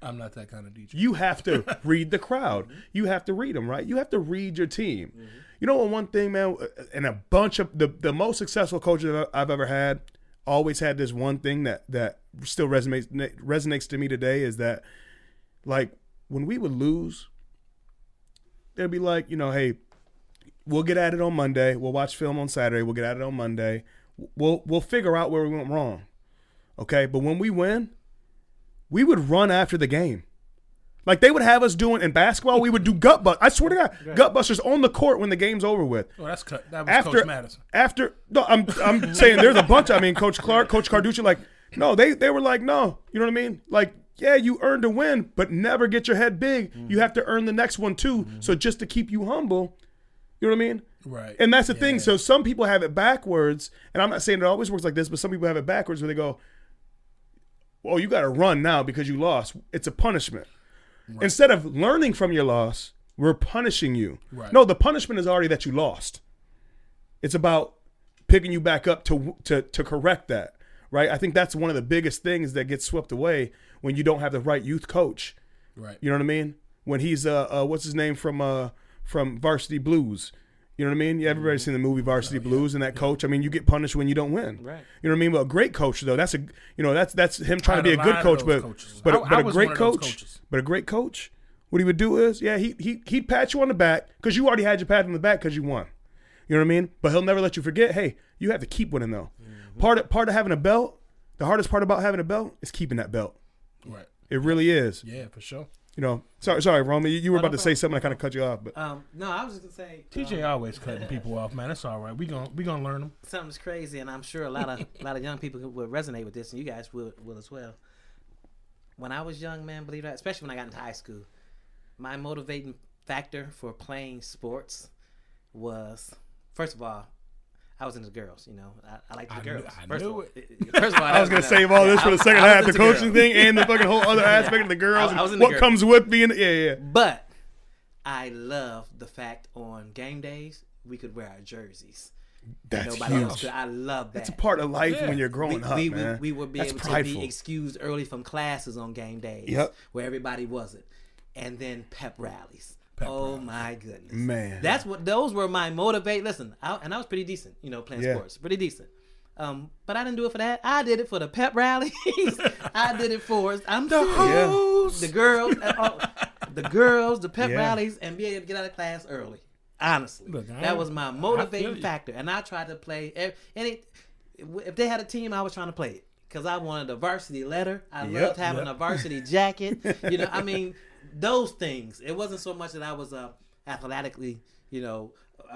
I'm not that kind of DJ. You have to read the crowd. You have to read them, right? You have to read your team. You know what, one thing, man, and a bunch of the most successful coaches I've ever had always had this one thing that still resonates to me today is that, like, when we would lose, they'd be like, you know, hey, we'll get at it on Monday. We'll watch film on Saturday. We'll get at it on Monday. We'll figure out where we went wrong. Okay? But when we win, we would run after the game. Like they would have us doing in basketball, we would do gut bust. I swear to God, gut busters on the court when the game's over with. Oh, that was Coach Madison. I'm saying there's a bunch. I mean, Coach Clark, Coach Carducci, like, no, they were like, no, you know what I mean? Like, yeah, you earned a win, but never get your head big. You have to earn the next one too. So just to keep you humble, you know what I mean? Right. And that's the thing. So some people have it backwards, and I'm not saying it always works like this, but some people have it backwards where they go, well, you got to run now because you lost. It's a punishment. Right. Instead of learning from your loss, we're punishing you. Right. No, the punishment is already that you lost. It's about picking you back up to correct that, right? I think that's one of the biggest things that gets swept away when you don't have the right youth coach. Right. You know what I mean? When he's what's his name from Varsity Blues. You know what I mean? Yeah, everybody's seen the movie Varsity Blues, and that coach. I mean, you get punished when you don't win. Right. You know what I mean? But a great coach, though, that's him trying to be a good coach, but a great coach. But a great coach, what he would do is, he'd pat you on the back because you already had your pat on the back because you won. You know what I mean? But he'll never let you forget. Hey, you have to keep winning though. Part of having a belt, the hardest part about having a belt is keeping that belt. Right. It really is. Yeah, for sure. You know, sorry, Roman. You were about to say something. I kind of cut you off, but no, I was just gonna say TJ always cutting people off, man. It's all right. We gonna learn them. Something's crazy, and I'm sure a lot of young people will resonate with this, and you guys will as well. When I was young, man, believe that, especially when I got into high school, my motivating factor for playing sports was, first of all, I was into girls. You know, I like the girls. I knew it. First of all, I was gonna save all this for the second half, the coaching thing and the fucking whole other aspect of the girls. I was what girls. Comes with being, But I love the fact on game days we could wear our jerseys. That's huge. I love that. It's a part of life when you're growing up, man. We would be able to be excused early from classes on game days. Yep. Where everybody wasn't, and then pep rallies. My goodness, man! Those were my motivate. Listen, I was pretty decent, playing sports, pretty decent. But I didn't do it for that. I did it for the pep rallies. I did it for the girls, the pep rallies, and be able to get out of class early. Honestly, that was my motivating factor, and I tried to play. If they had a team, I was trying to play it because I wanted a varsity letter. I loved having a varsity jacket. I mean. Those things. It wasn't so much that I was athletically, I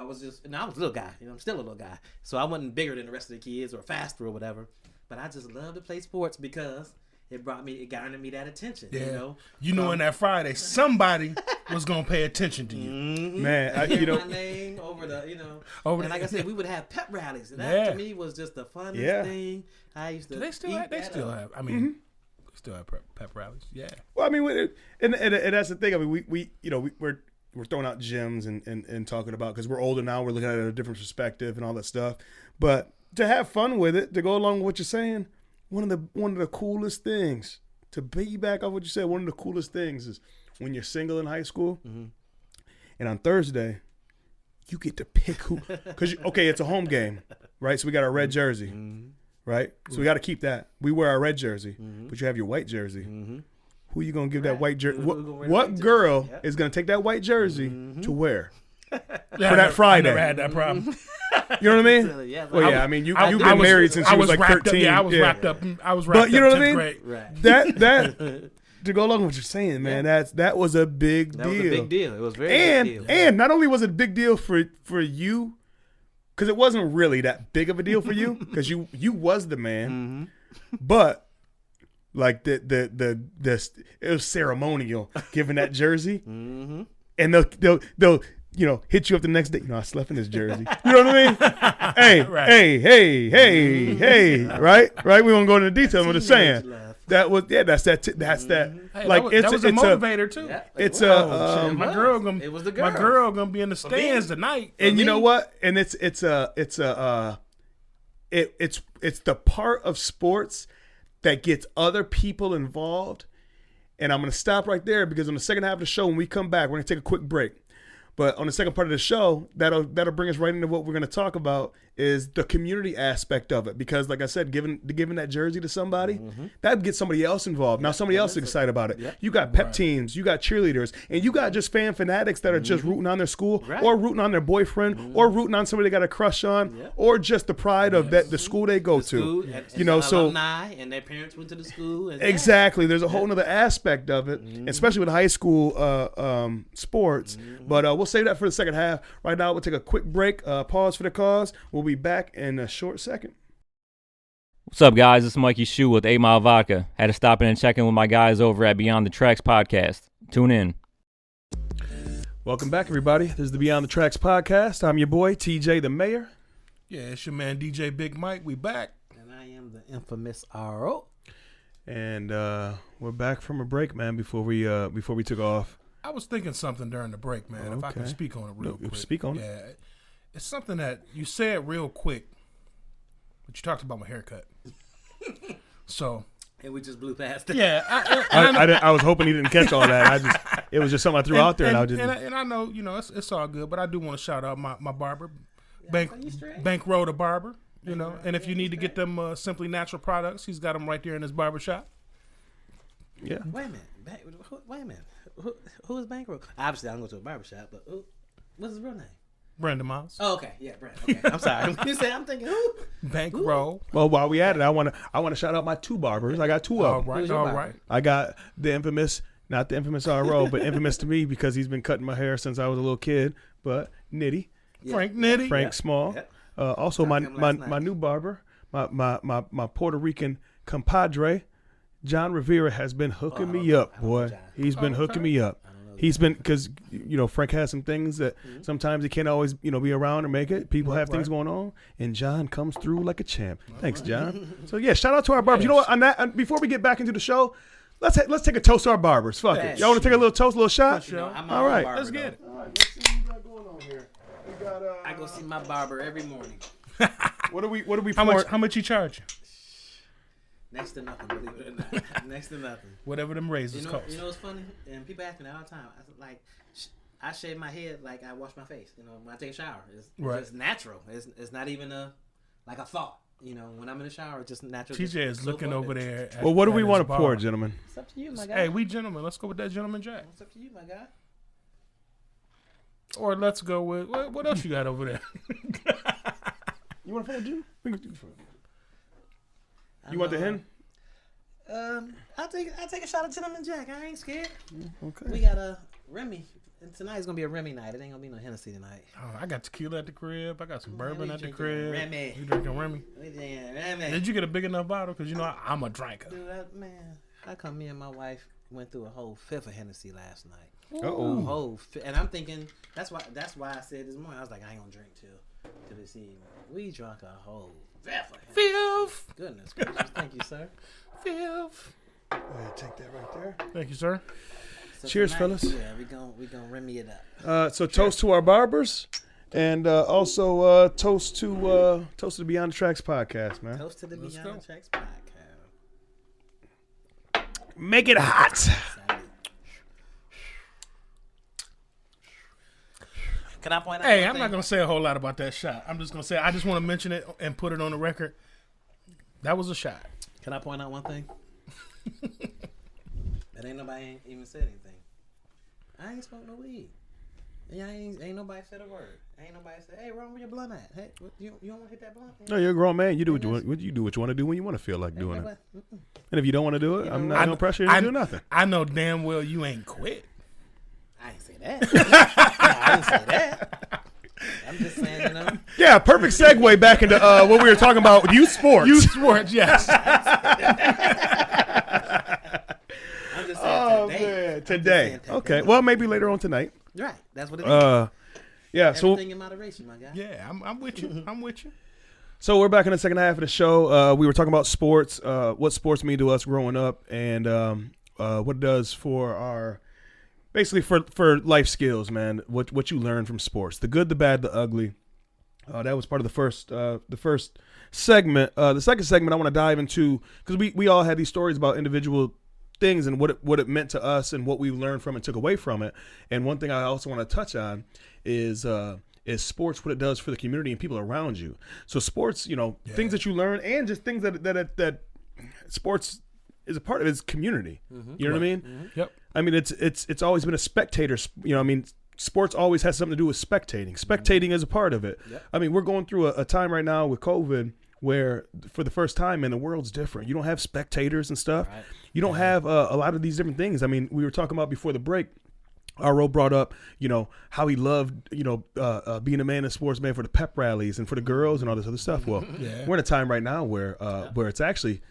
was a little guy. I'm still a little guy. So I wasn't bigger than the rest of the kids or faster or whatever. But I just loved to play sports because it garnered me that attention. Yeah. In that Friday, somebody was gonna pay attention to you. Mm-hmm. Man, my name over like I said, we would have pep rallies. And that to me was just the funnest thing. I used to They still have. I mean, still have pep rallies. Yeah. Well, I mean, and that's the thing. I mean, we're throwing out gems and talking about, because we're older now. We're looking at it at a different perspective and all that stuff. But to have fun with it, to go along with what you're saying, one of the coolest things, to piggyback off what you said, one of the coolest things is when you're single in high school, and on Thursday, you get to pick who. Because it's a home game, right? So we got our red jersey. Right? So we got to keep that. We wear our red jersey, but you have your white jersey. Who you going to give that white jersey? What girl is going to take that white jersey to wear? that Friday. I never had that problem. You know what I mean? Yeah, Well, yeah. I mean, you've been married since you was like 13. I was wrapped up. I was wrapped up. But you know what I mean? Grade. Right. That to go along with what you're saying, man. That was a big deal. That was a big deal. It was very big deal. And not only was it a big deal for you, because it wasn't really that big of a deal for you, because you was the man, but like the it was ceremonial giving that jersey, and they'll hit you up the next day. I slept in this jersey. You know what I mean? Hey, right. hey, right. We won't go into detail. I'm just saying. That was that's that. Hey, like that was a motivator too. Yeah, It's my girl gonna. It was the girl. My girl gonna be in the stands tonight. And you know what? And it's the part of sports that gets other people involved. And I'm gonna stop right there because on the second half of the show, when we come back, we're gonna take a quick break. But on the second part of the show, that'll bring us right into what we're going to talk about is the community aspect of it. Because, like I said, giving that jersey to somebody, that gets somebody else involved. Now somebody else is excited about it. You got pep teams, you got cheerleaders, and you got just fan fanatics that are just rooting on their school or rooting on their boyfriend or rooting on somebody they got a crush on or just the pride of the school they go to. So alumni and their parents went to the school. And exactly. There's a whole other aspect of it, especially with high school sports. But we'll save that for the second half. Right now, we'll take a quick break, pause for the cause. We'll be back in a short second. What's up, guys? It's Mikey Shu with 8 Mile Vodka. Had to stop in and check in with my guys over at Beyond the Tracks podcast. Tune in. Welcome back, everybody. This is the Beyond the Tracks podcast. I'm your boy, TJ the Mayor. Yeah, it's your man, DJ Big Mike. We back. And I am the infamous RO. And we're back from a break, man, before we took off. I was thinking something during the break, man. If I can speak on it real quick. Speak on it. Yeah. It's something that you said real quick, but you talked about my haircut. So. And we just blew past it. Yeah. I was hoping he didn't catch all that. It was just something I threw out there. And I know, it's all good, but I do want to shout out my barber, Bankroll the Barber, and if you need to get them Simply Natural products, he's got them right there in his barber shop. Yeah. Wait a minute. Who is Bankroll? Obviously, I don't go to a barbershop, but what's his real name? Brandon Miles. Oh, okay. Yeah, Brandon. Okay. I'm sorry. You said I'm thinking who? Bankroll. Well, while we at it, I want to shout out my two barbers. I got two of them. All right. I got the infamous, not the infamous RO, but infamous to me because he's been cutting my hair since I was a little kid. But Nitty, Frank Nitty, Frank Small. Also my new barber, my Puerto Rican compadre. John Rivera has been hooking me up, boy. He's been hooking me up. He's been, because, Frank has some things that sometimes he can't always, be around or make it. People have things going on, and John comes through like a champ. Thanks, John. So, yeah, shout out to our barbers. You know what? On that, before we get back into the show, let's take a toast to our barbers. Fuck it. Y'all want to take a little toast, a little shot? All right. Let's get it. All right, let's see what we got going on here. We got, I go see my barber every morning. What are we How much you charge? Next to nothing, believe it or not. Next to nothing. Whatever them razors cost. You know what's funny? And people ask me that all the time. I shave my head like I wash my face. When I take a shower, it's just natural. It's not even a thought. When I'm in the shower, it's just natural. TJ is looking over there. Well, what do we want to pour, gentlemen? It's up to you, my guy. Hey, we gentlemen. Let's go with that gentleman Jack. It's up to you, my guy. Or let's go with what else you got over there? You want to pour, Jim? You want the hen? I'll take a shot of Gentleman Jack. I ain't scared. Okay. We got a Remy. And tonight's gonna be a Remy night. It ain't gonna be no Hennessy tonight. Oh, I got tequila at the crib. I got some bourbon at the drinking crib. Remy. You drinking Remy? We drinking Remy. Did you get a big enough bottle? Because I'm a drinker. Dude, how come me and my wife went through a whole fifth of Hennessy last night? And I'm thinking that's why I said this morning. I was like, I ain't gonna drink till this evening. We drunk a whole fifth of Hennessy. Fifth. Goodness gracious. Thank you, sir. Fifth. Go ahead, take that right there. Thank you, sir. So cheers, tonight, fellas. Yeah, we gonna Remy it up. So toast to our barbers, and also toast to the Beyond the Tracks podcast, man. Toast to the Beyond the Tracks podcast. Make it hot. Can I point out? Hey, I'm not gonna say a whole lot about that shot. I'm just gonna say I just want to mention it and put it on the record. That was a shot. Can I point out one thing? That ain't nobody even said anything. I ain't smoked no weed. Yeah, ain't nobody said a word. Ain't nobody said, "Hey, Ron, where your blunt at? Hey, you don't want to hit that blunt?" No, you're a grown man. You do what you want. You do what you want to do when you want to feel like doing it. And if you don't want to do it, I'm not gonna pressure you to do nothing. I know damn well you ain't quit. I ain't say that. I didn't say that. I'm just saying, you know. Yeah, perfect segue back into what we were talking about. Youth sports. Youth sports, yes. I'm just saying Man, today. Okay, well, maybe later on tonight. Right, that's what it is. Yeah, Everything in moderation, my guy. Yeah, I'm with you. I'm with you. So we're back in the second half of the show. We were talking about sports, what sports mean to us growing up, and what it does for our, basically for life skills, man. What you learn from sports, the good, the bad, the ugly. That was part of the first segment. The second segment I want to dive into, because we all had these stories about individual things and what it meant to us and what we learned from and took away from it. And one thing I also want to touch on is sports, what it does for the community and people around you. So sports, things that you learn, and just things that sports is a part of its community. Mm-hmm. You know what I mean? Mm-hmm. Yep. I mean, it's always been a spectator. Sports always has something to do with spectating. Spectating is a part of it. Yep. I mean, we're going through a time right now with COVID where for the first time, man, the world's different. You don't have spectators and stuff. Right. You don't have a lot of these different things. I mean, we were talking about before the break, R.O. brought up, how he loved, being a man in sports, man, for the pep rallies and for the girls and all this other stuff. Well, we're in a time right now where it's actually,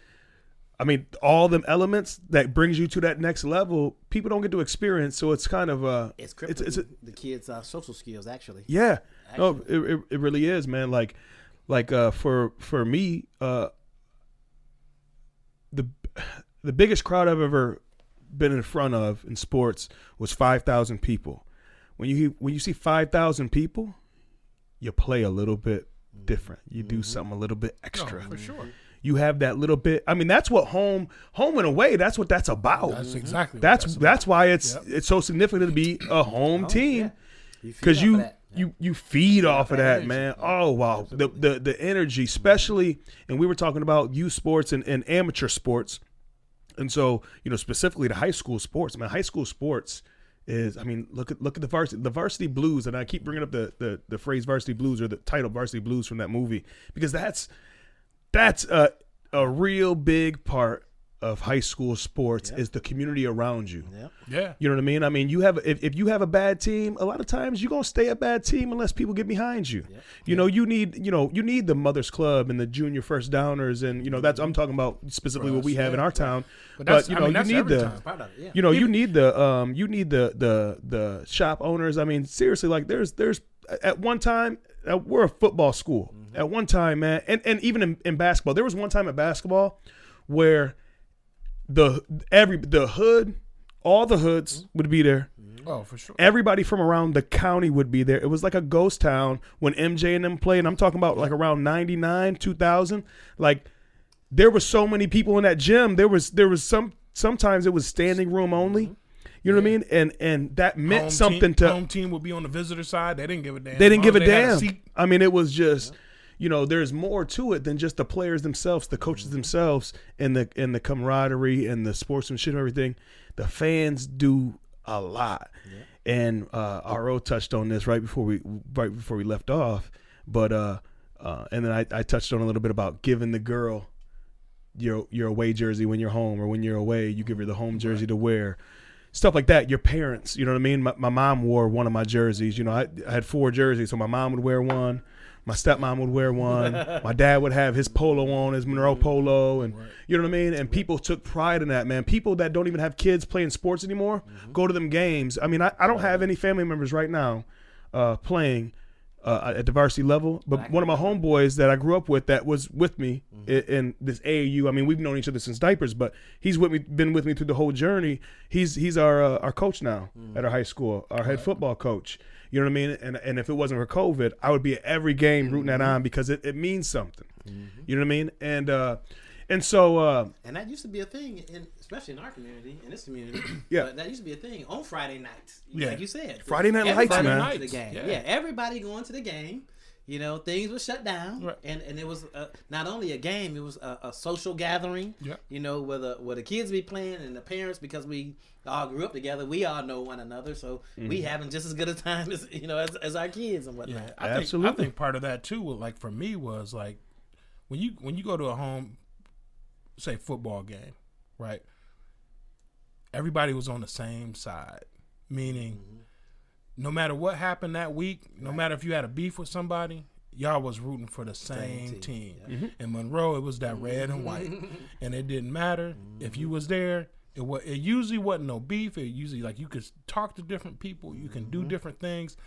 I mean, all them elements that brings you to that next level, people don't get to experience. So it's kind of it's crippling the kids' social skills, actually. Yeah, no, it really is, man. Like for me, the biggest crowd I've ever been in front of in sports was 5,000 people. When you see 5,000 people, you play a little bit different. You do something a little bit extra. Oh, for sure. You have that little bit. I mean, that's what home and away. That's what that's about. That's exactly. That's why it's so significant to be a home team, because you feed off of that, man. Oh wow, the energy, especially, and we were talking about youth sports and amateur sports. And so, specifically the high school sports, man, high school sports is, I mean, look at the varsity blues. And I keep bringing up the phrase varsity blues, or the title varsity blues from that movie, because that's a real big part of high school sports is the community around you. Yeah. You know what I mean? I mean, if you have a bad team, a lot of times you're going to stay a bad team unless people get behind you. You need the Mothers Club and the junior first downers, and that's, I'm talking about specifically what we have in our town. But you need the shop owners. I mean, seriously, like there's at one time, we're a football school. Mm-hmm. At one time, man, and even in basketball, there was one time at basketball where the hood, all the hoods would be there. Oh, for sure. Everybody from around the county would be there. It was like a ghost town when MJ and them played. And I'm talking about like around 99, 2000. Like there were so many people in that gym. There was sometimes it was standing room only. You know what I mean? And that meant something to home team would be on the visitor side. They didn't give a damn. They didn't give a damn. I mean, it was just there's more to it than just the players themselves, the coaches themselves, and the camaraderie and the sportsmanship and everything. The fans do a lot. Yeah. And R.O. touched on this right before we left off. But and then I touched on a little bit about giving the girl your away jersey when you're home, or when you're away, you give her the home jersey to wear. Stuff like that. Your parents, you know what I mean? My mom wore one of my jerseys. I had 4 jerseys, so my mom would wear one. My stepmom would wear one. My dad would have his polo on, his Monroe polo, and you know what I mean? And people took pride in that, man. People that don't even have kids playing sports anymore go to them games. I mean, I don't have any family members right now playing at the varsity level, but one of my homeboys that I grew up with that was with me in this AAU. I mean, we've known each other since diapers, but he's been with me through the whole journey. He's our coach now at our high school, our head football coach. You know what I mean? And if it wasn't for COVID, I would be at every game rooting that on, because it means something. You know what I mean? And so and that used to be a thing, especially in our community, in this community. Yeah, that used to be a thing on Friday nights. Yeah, like you said, Friday night lights, man. To the game. Yeah, everybody going to the game. You know, things were shut down, Right. and it was not only a game; it was a social gathering. Yeah. You know, where the kids be playing and the parents, because we all grew up together, we all know one another, so we having just as good a time as as our kids and whatnot. Yeah, Absolutely. I think part of that too, like for me, was like when you go to a home, say football game, right? Everybody was on the same side, meaning no matter what happened that week, no matter if you had a beef with somebody, y'all was rooting for the same team. Yeah. In Monroe, it was that red and white, and it didn't matter if you was there. It usually wasn't no beef. It usually, like, you could talk to different people, you can do different things,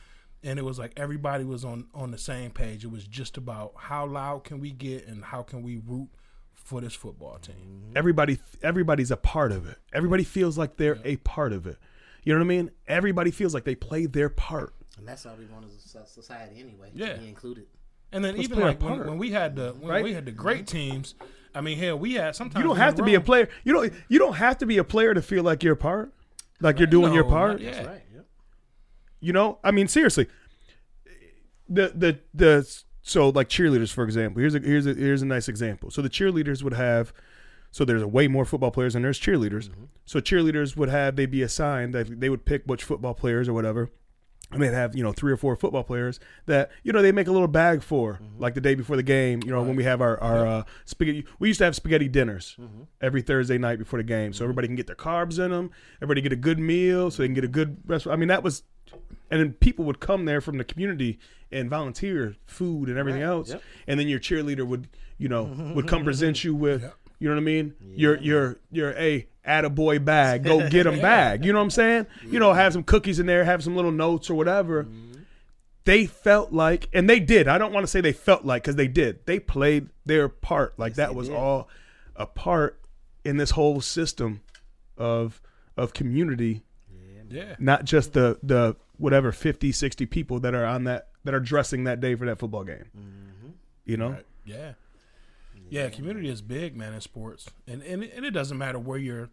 and it was like everybody was on the same page. It was just about how loud can we get and how can we root for this football team. Everybody's a part of it. Everybody feels like they're a part of it. You know what I mean? Everybody feels like they play their part. And that's all we want as a society anyway. Yeah. To be included. And then Let's even play like our part. when we had the great teams, I mean, hell, we had sometimes You don't have to be a player. You don't have to be a player to feel like you're a part. Like you're doing your part. Yeah. That's right. Yep. You know, I mean, seriously. So like cheerleaders, for example. Here's a nice example. So the cheerleaders would have. So there's way more football players than there's cheerleaders. So cheerleaders they'd be assigned that they would pick which football players or whatever. And they'd have, 3 or 4 football players that, they make a little bag for, like the day before the game, when we have our spaghetti. We used to have spaghetti dinners every Thursday night before the game. So everybody can get their carbs in them. Everybody get a good meal so they can get a good rest. I mean, that was, and then people would come there from the community and volunteer food and everything else. Yep. And then your cheerleader would, would come present you with, you know what I mean? Your attaboy bag, go get them bag. You know what I'm saying? Have some cookies in there, have some little notes or whatever. They felt like, and they did. I don't want to say they felt like, because they did. They played their part. Like that was all a part in this whole system of community. Yeah. Not just the whatever 50, 60 people that are dressing that day for that football game. You know? Right. Yeah. Yeah, community is big, man, in sports, and it doesn't matter where you're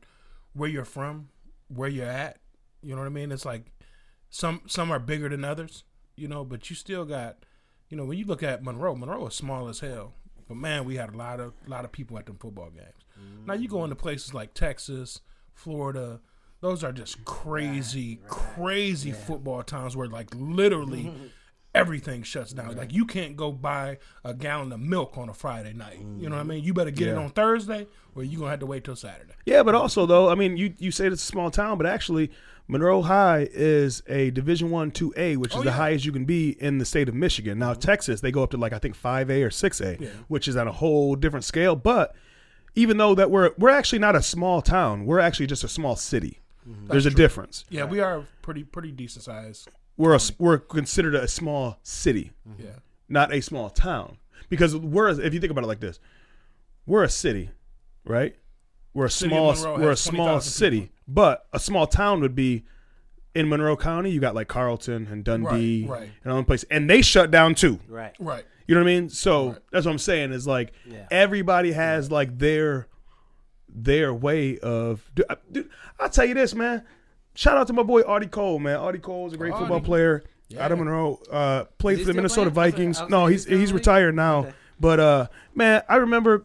from, where you're at. You know what I mean? It's like some are bigger than others, but you still got, when you look at Monroe is small as hell, but man, we had a lot of people at them football games. Now you go into places like Texas, Florida, those are just crazy football towns where like literally. Everything shuts down. Like you can't go buy a gallon of milk on a Friday night. You know what I mean? You better get it on Thursday, or you're gonna have to wait till Saturday. Yeah, but also though, I mean, you say it's a small town, but actually, Monroe High is a Division I 2A, which is the highest you can be in the state of Michigan. Now Texas, they go up to like I think 5A or 6A, which is on a whole different scale. But even though that we're actually not a small town, we're actually just a small city. There's a difference. Yeah, we are pretty decent size. We're considered a small city, not a small town. Because if you think about it like this, we're a city, right? We're a small city, people. But a small town would be in Monroe County. You got like Carlton and Dundee right. and other places, and they shut down too. Right. You know what I mean? So that's what I'm saying is like everybody has like their way of. Dude, I'll tell you this, man. Shout out to my boy Audie Cole, man. Audie Cole is a great football player out of Monroe. Played for the Minnesota Vikings. No, he's retired now. Okay. But man, I remember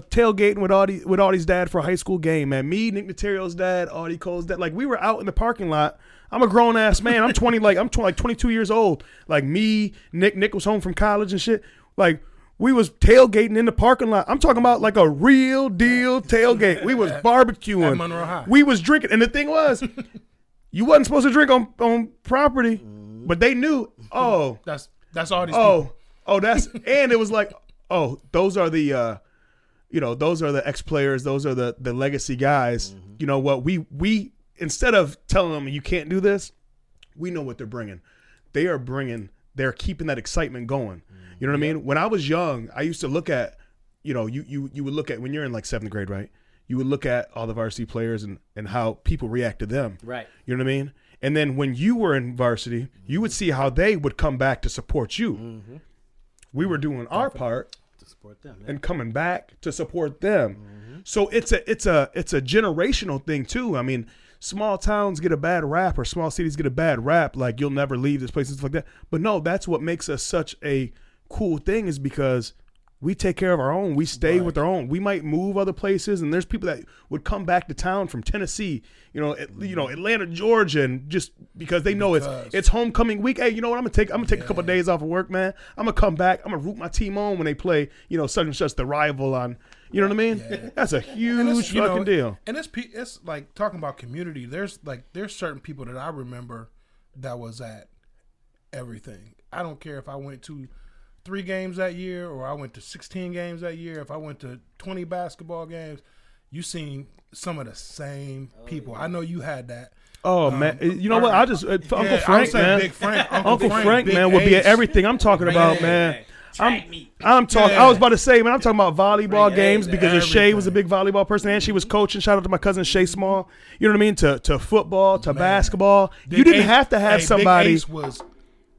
tailgating with Audie's dad for a high school game. Man, me, Nick Natario's dad, Audie Cole's dad. Like we were out in the parking lot. I'm a grown ass man. I'm 22 years old. Like me, Nick was home from college and shit. Like we was tailgating in the parking lot. I'm talking about like a real deal tailgate. We was barbecuing. At Monroe High. We was drinking, and the thing was. You wasn't supposed to drink on property, but they knew. Oh, that's all these. People. That's and it was like, those are the, those are the ex players. Those are the legacy guys. You know what? We instead of telling them you can't do this, we know what they're bringing. They're keeping that excitement going. You know what I mean? When I was young, I used to look at, you would look at when you're in like 7th grade, right? You would look at all the varsity players and how people react to them. Right. You know what I mean? And then when you were in varsity, you would see how they would come back to support you. We were doing our part to support them and coming back to support them. So it's a generational thing too. I mean, small towns get a bad rap or small cities get a bad rap, like you'll never leave this place and stuff like that. But no, that's what makes us such a cool thing is because we take care of our own. We stay with our own. We might move other places, and there's people that would come back to town from Tennessee, Atlanta, Georgia, and just because they know it's homecoming week. Hey, you know what? I'm gonna take a couple of days off of work, man. I'm gonna come back. I'm gonna root my team on when they play, such and such the rival on. You know what I mean? Yeah. That's a huge fucking deal. And it's like talking about community. There's certain people that I remember that was at everything. I don't care if I went to 3 games that year or I went to 16 games that year. If I went to 20 basketball games, you seen some of the same people. I know you had that. Oh man, you know what? I just Uncle Frank, man. Big Frank, Uncle Frank, man, would be at everything I'm talking about, man. I'm talking. I was about to say, man, I'm talking about volleyball games because Shay was a big volleyball person and she was coaching. Shout out to my cousin Shay Small. You know what I mean? To football, to basketball. You didn't have to have somebody. Big Ace was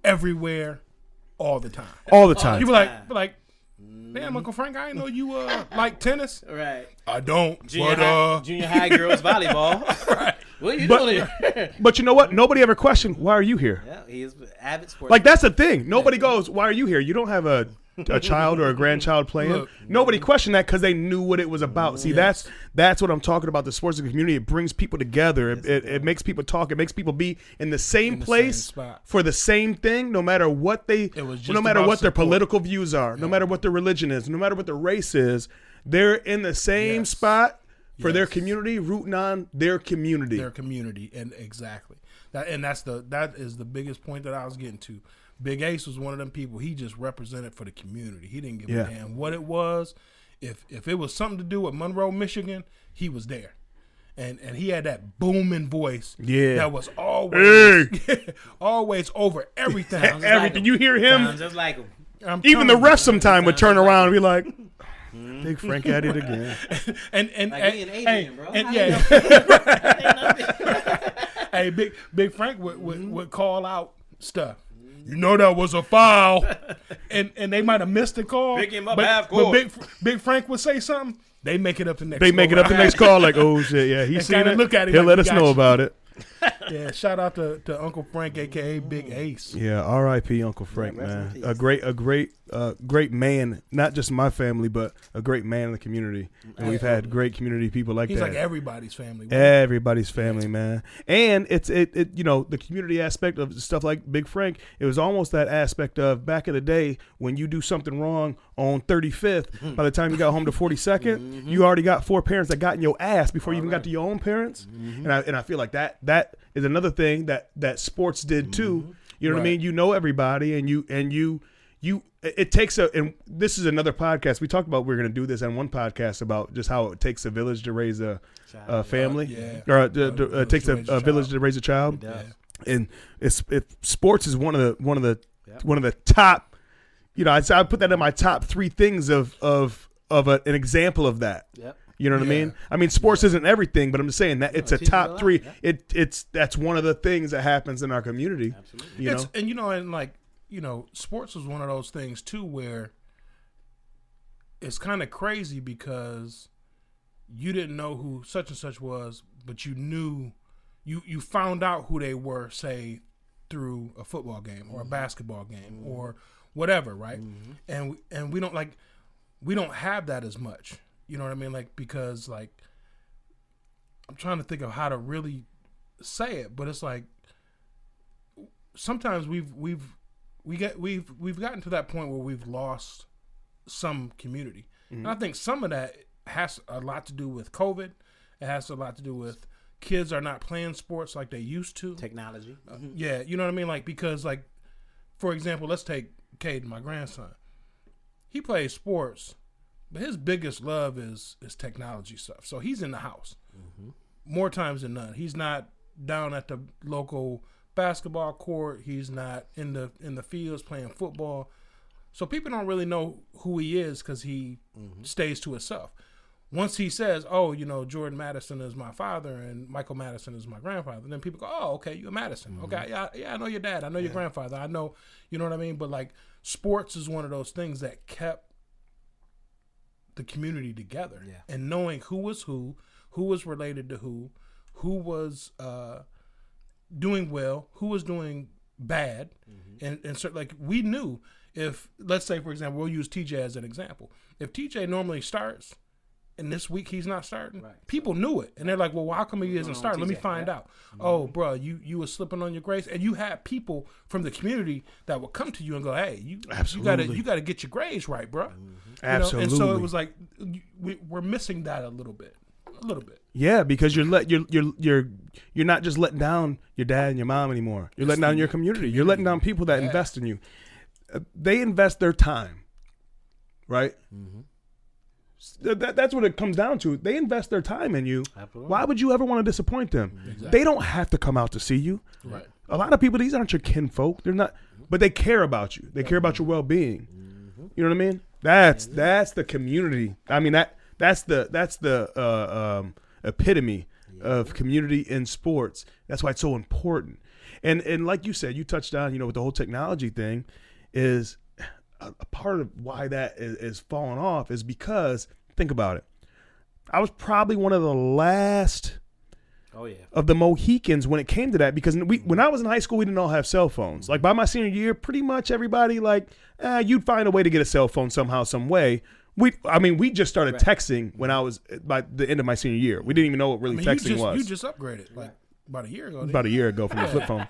everywhere, all the time. All the time. You were like, damn, Uncle Frank, I didn't know you like tennis. Right. I don't. Junior high girls volleyball. Right. What are you doing here? But you know what? Nobody ever questioned, why are you here? Yeah, he is avid sports. Like, that's the thing. Nobody goes, why are you here? You don't have a child or a grandchild playing. Look, nobody questioned that because they knew what it was about. See, that's what I'm talking about. The sports community, it brings people together. It makes people talk. It makes people be in the same place for the same thing, no matter what no matter what their political views are, no matter what their religion is, no matter what their race is. They're in the same spot for their community, rooting on their community. Their community, and exactly. That is the biggest point that I was getting to. Big Ace was one of them people. He just represented for the community. He didn't give a damn what it was. If it was something to do with Monroe, Michigan, he was there. And he had that booming voice that was always over everything. Everything. You hear him? Sounds just like him. Even the ref sometime would turn around and be like, Big Frank at it again. and Adrian, bro. Hey, Big Frank would call out stuff. You know that was a foul, and they might have missed the call. Pick him up half court. But Big Frank would say something. They make it up the next. They make it up the next call. Like, oh shit, yeah, he's seen it. Look at it. He'll let us know about it. Yeah, shout out to Uncle Frank, aka Big Ace. Yeah, R.I.P. Uncle Frank, man. A great man, not just my family, but a great man in the community. And we've had great community people like that. He's like everybody's family. Everybody's family, man. And it's the community aspect of stuff like Big Frank. It was almost that aspect of back in the day when you do something wrong on 35th. By the time you got home to 42nd, you already got 4 parents that got in your ass before you even got to your own parents. And I feel like that is another thing that sports did too. You know what I mean? You know everybody, and you it takes and this is another podcast. We talked about we're going to do this on one podcast about just how it takes a village to raise a family, or it takes a village to raise a child. And sports is one of the top. I put that in my top 3 things of an example of that. Yep. You know what I mean? I mean, sports isn't everything, but I'm just saying that it's a top 3. That's one of the things that happens in our community. Absolutely. Sports was one of those things too where it's kind of crazy because you didn't know who such and such was, but you knew you found out who they were, say, through a football game or a basketball game or whatever, right? And we don't have that as much. You know what I mean? Like, because like I'm trying to think of how to really say it, but it's like sometimes we've gotten to that point where we've lost some community. And I think some of that has a lot to do with COVID. It has a lot to do with kids are not playing sports like they used to. Technology. Yeah, you know what I mean? Like, because like, for example, let's take Caden, my grandson. He plays sports, but his biggest love is technology stuff. So he's in the house more times than none. He's not down at the local basketball court. He's not in the fields playing football. So people don't really know who he is because he stays to himself. Once he says, "Oh, Jordan Madison is my father and Michael Madison is my grandfather," then people go, "Oh, okay, you're Madison. Okay, yeah, I know your dad. I know your grandfather. I know, you know what I mean." But like, sports is one of those things that kept the community together, and knowing who was related to who was doing well, who was doing bad, and so like we knew if let's say, for example, we'll use TJ as an example. If TJ normally starts, and this week he's not starting, people knew it, and they're like, "Well, how come he isn't starting? Let me find out." Oh, bro, you were slipping on your grades, and you had people from the community that would come to you and go, "Hey, you gotta get your grades right, bro." Absolutely. And so it was like we're missing that a little bit. Yeah, because you're not just letting down your dad and your mom anymore. You're letting down your community. You're letting down people that invest in you. They invest their time, right? Mm-hmm. That's what it comes down to. They invest their time in you. Absolutely. Why would you ever want to disappoint them? Exactly. They don't have to come out to see you. Right. A lot of people, these aren't your kinfolk. They're not, but they care about you. They care about your well-being. Mm-hmm. You know what I mean? That's the community. I mean that's the epitome of community in sports. That's why it's so important. And like you said, you touched on, with the whole technology thing, is a part of why that is falling off is because, think about it, I was probably one of the last of the Mohicans when it came to that, because when I was in high school, we didn't all have cell phones. Like by my senior year, pretty much everybody you'd find a way to get a cell phone somehow, some way. We just started texting when I was by the end of my senior year. We didn't even know what texting was. You just upgraded about a year ago. About a year ago from the flip phone.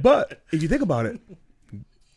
But if you think about it,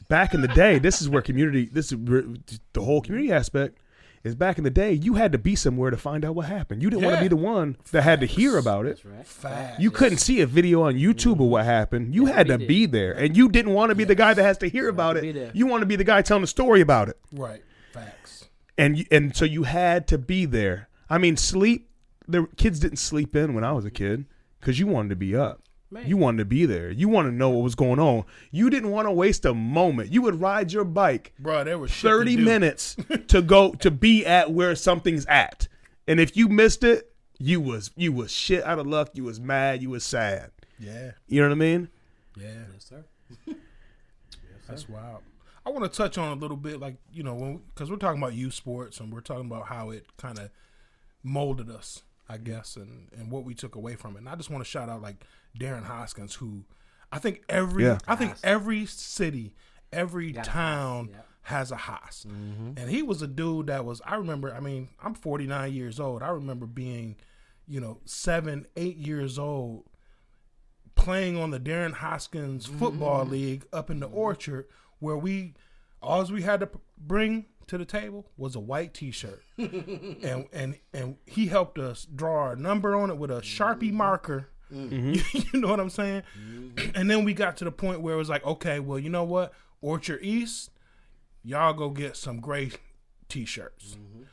back in the day, this is the whole community aspect is back in the day, you had to be somewhere to find out what happened. You didn't want to be the one that had to hear about it. That's right. You couldn't see a video on YouTube of what happened. You had to be there. And you didn't want to be the guy that has to hear about it. You want to be the guy telling the story about it. Right. Facts. And so you had to be there. I mean, the kids didn't sleep in when I was a kid because you wanted to be up. Man. You wanted to be there. You wanted to know what was going on. You didn't want to waste a moment. You would ride your bike, bro. There was 30 minutes to be at where something's at. And if you missed it, you was shit out of luck. You was mad. You was sad. Yeah. You know what I mean? Yeah. Yes, sir. That's wild. I want to touch on a little bit, because we're talking about youth sports and we're talking about how it kind of molded us, I guess, and what we took away from it. And I just want to shout out Darren Hoskins, who I think every city, every town has a Haas. Mm-hmm. And he was a dude that I'm 49 years old. I remember being, 7, 8 years old playing on the Darren Hoskins football league up in the Orchard, where all we had to bring to the table was a white T-shirt, and he helped us draw a number on it with a Sharpie marker. Mm-hmm. You know what I'm saying? Mm-hmm. And then we got to the point where it was like, okay, well, you know what? Orchard East, y'all go get some gray T-shirts. Mm-hmm.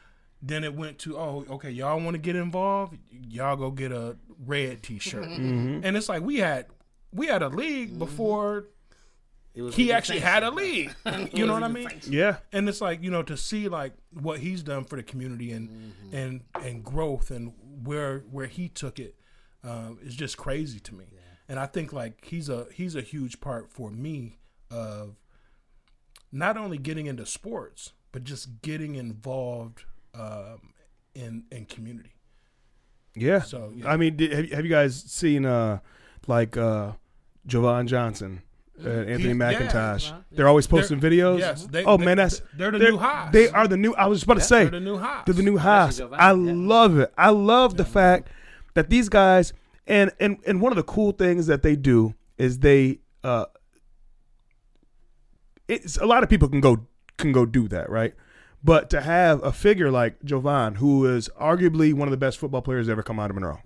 Then it went to, okay, y'all want to get involved? Y'all go get a red T-shirt. Mm-hmm. And it's like we had a league before. He actually had a league. You know what I mean? Yeah. And it's like, to see what he's done for the community and growth and where he took it is just crazy to me. Yeah. And I think he's a huge part for me of not only getting into sports, but just getting involved in community. Yeah. So I mean, have you guys seen Jovan Johnson? Anthony McIntosh. Yeah. They're always posting videos. Yes. They're the new Haas. They are the new. I was just about to say. They're the new Haas. They're the new Haas. I love it. I love the fact that these guys and one of the cool things that they do is it's a lot of people can go do that, right? But to have a figure like Jovan, who is arguably one of the best football players to ever come out of Monroe,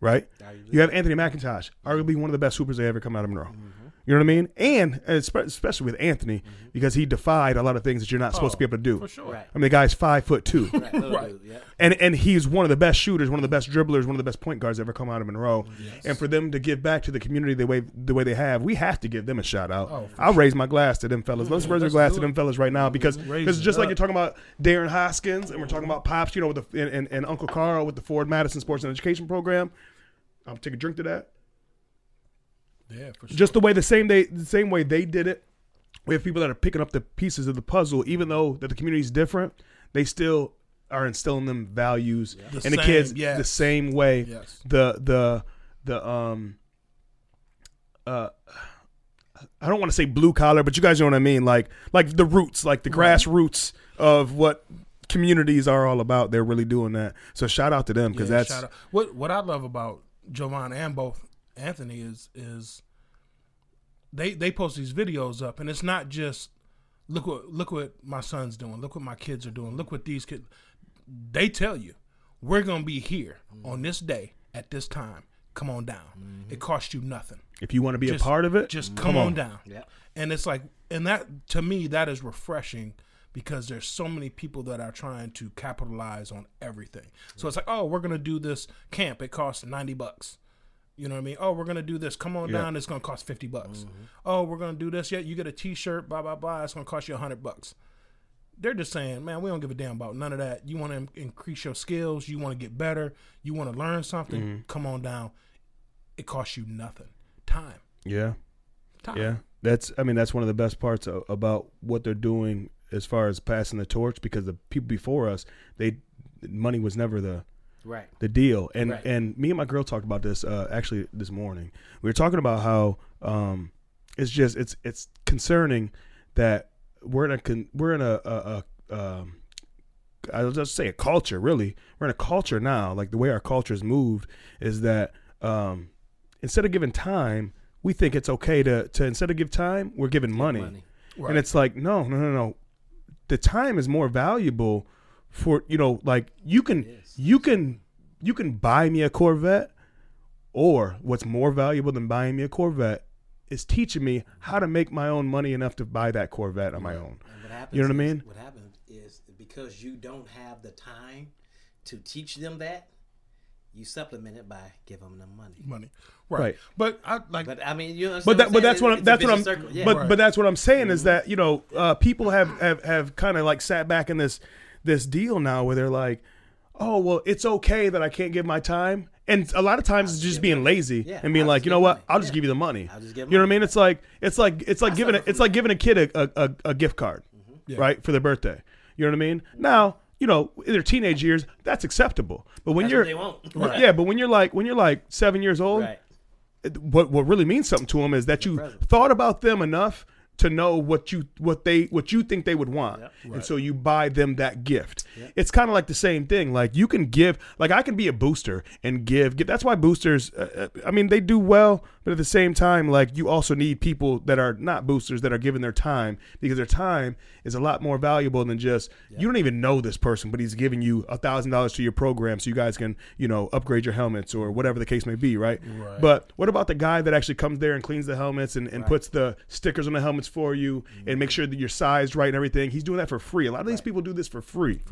right? You have Anthony McIntosh, arguably one of the best hoopers to ever come out of Monroe. Mm-hmm. You know what I mean? And especially with Anthony, because he defied a lot of things that you're not supposed to be able to do. For sure. Right. I mean, the guy's 5'2". Right. Dude, yeah. And he's one of the best shooters, one of the best dribblers, one of the best point guards ever come out of Monroe. Yes. And for them to give back to the community the way they have, we have to give them a shout out. I'll raise my glass to them fellas. Let's raise our glass to them fellas right now, because just like you're talking about Darren Hoskins and we're talking about Pops, with and Uncle Carl with the Ford Madison Sports and Education Program. I'll take a drink to that. Yeah, for sure. Just the same way they did it. We have people that are picking up the pieces of the puzzle, even though that the community is different. They still are instilling them values and the kids the same way. Yes. I don't want to say blue collar, but you guys know what I mean. Like the roots, like the grassroots of what communities are all about. They're really doing that. So shout out to them because that's what I love about Jovan and both Anthony is they post these videos up, and it's not just look what my son's doing, look what my kids are doing, look what these kids. They tell you we're gonna be here on this day at this time. Come on down. Mm-hmm. It costs you nothing. If you want to be a part of it, just come on down. Yeah. And it's like, and that to me that is refreshing because there's so many people that are trying to capitalize on everything. So it's like, oh, we're gonna do this camp. It costs $90. You know what I mean? Oh, we're gonna do this. Come on down. It's gonna cost $50. Mm-hmm. Oh, we're gonna do this. Yeah, you get a T-shirt. Blah blah blah. It's gonna cost you $100. They're just saying, man, we don't give a damn about none of that. You want to increase your skills. You want to get better. You want to learn something. Mm-hmm. Come on down. It costs you nothing. Time. Yeah. Time. Yeah. That's one of the best parts about what they're doing as far as passing the torch, because the people before us, money was never the deal. And me and my girl talked about this actually this morning. We were talking about how it's concerning that we're in a I'll just say a culture, really. We're in a culture now, like the way our culture is moved is that instead of giving time, we think it's okay to instead of give time, we're giving money. Right. And it's like, no. The time is more valuable for, like you can buy me a Corvette, or what's more valuable than buying me a Corvette is teaching me how to make my own money enough to buy that Corvette on my own. You know what I mean? What happens is because you don't have the time to teach them that, you supplement it by giving them money. Right. But I mean, you know. But that's what I'm saying is that people have kind of like sat back in this deal now where they're like, oh well, it's okay that I can't give my time, and a lot of times it's just being lazy and being like, you know what, I'll just give you the money. I'll just give you know what I mean? It's like giving a kid a gift card, right, for their birthday. You know what I mean? Now, in their teenage years, that's acceptable. But when they won't. Right. Yeah, but when you're like 7 years old, right. What really means something to them is that you thought about them enough to know what you think they would want. Yep. Right. And so you buy them that gift. Yep. It's kind of like the same thing. Like you can give, like I can be a booster and give. That's why boosters, they do well, but at the same time, like you also need people that are not boosters that are giving their time, because their time is a lot more valuable than just, you don't even know this person, but he's giving you $1,000 to your program so you guys can, upgrade your helmets or whatever the case may be, right? But what about the guy that actually comes there and cleans the helmets and puts the stickers on the helmets for you and make sure that you're sized right and everything? He's doing that for free. A lot of these people do this for free.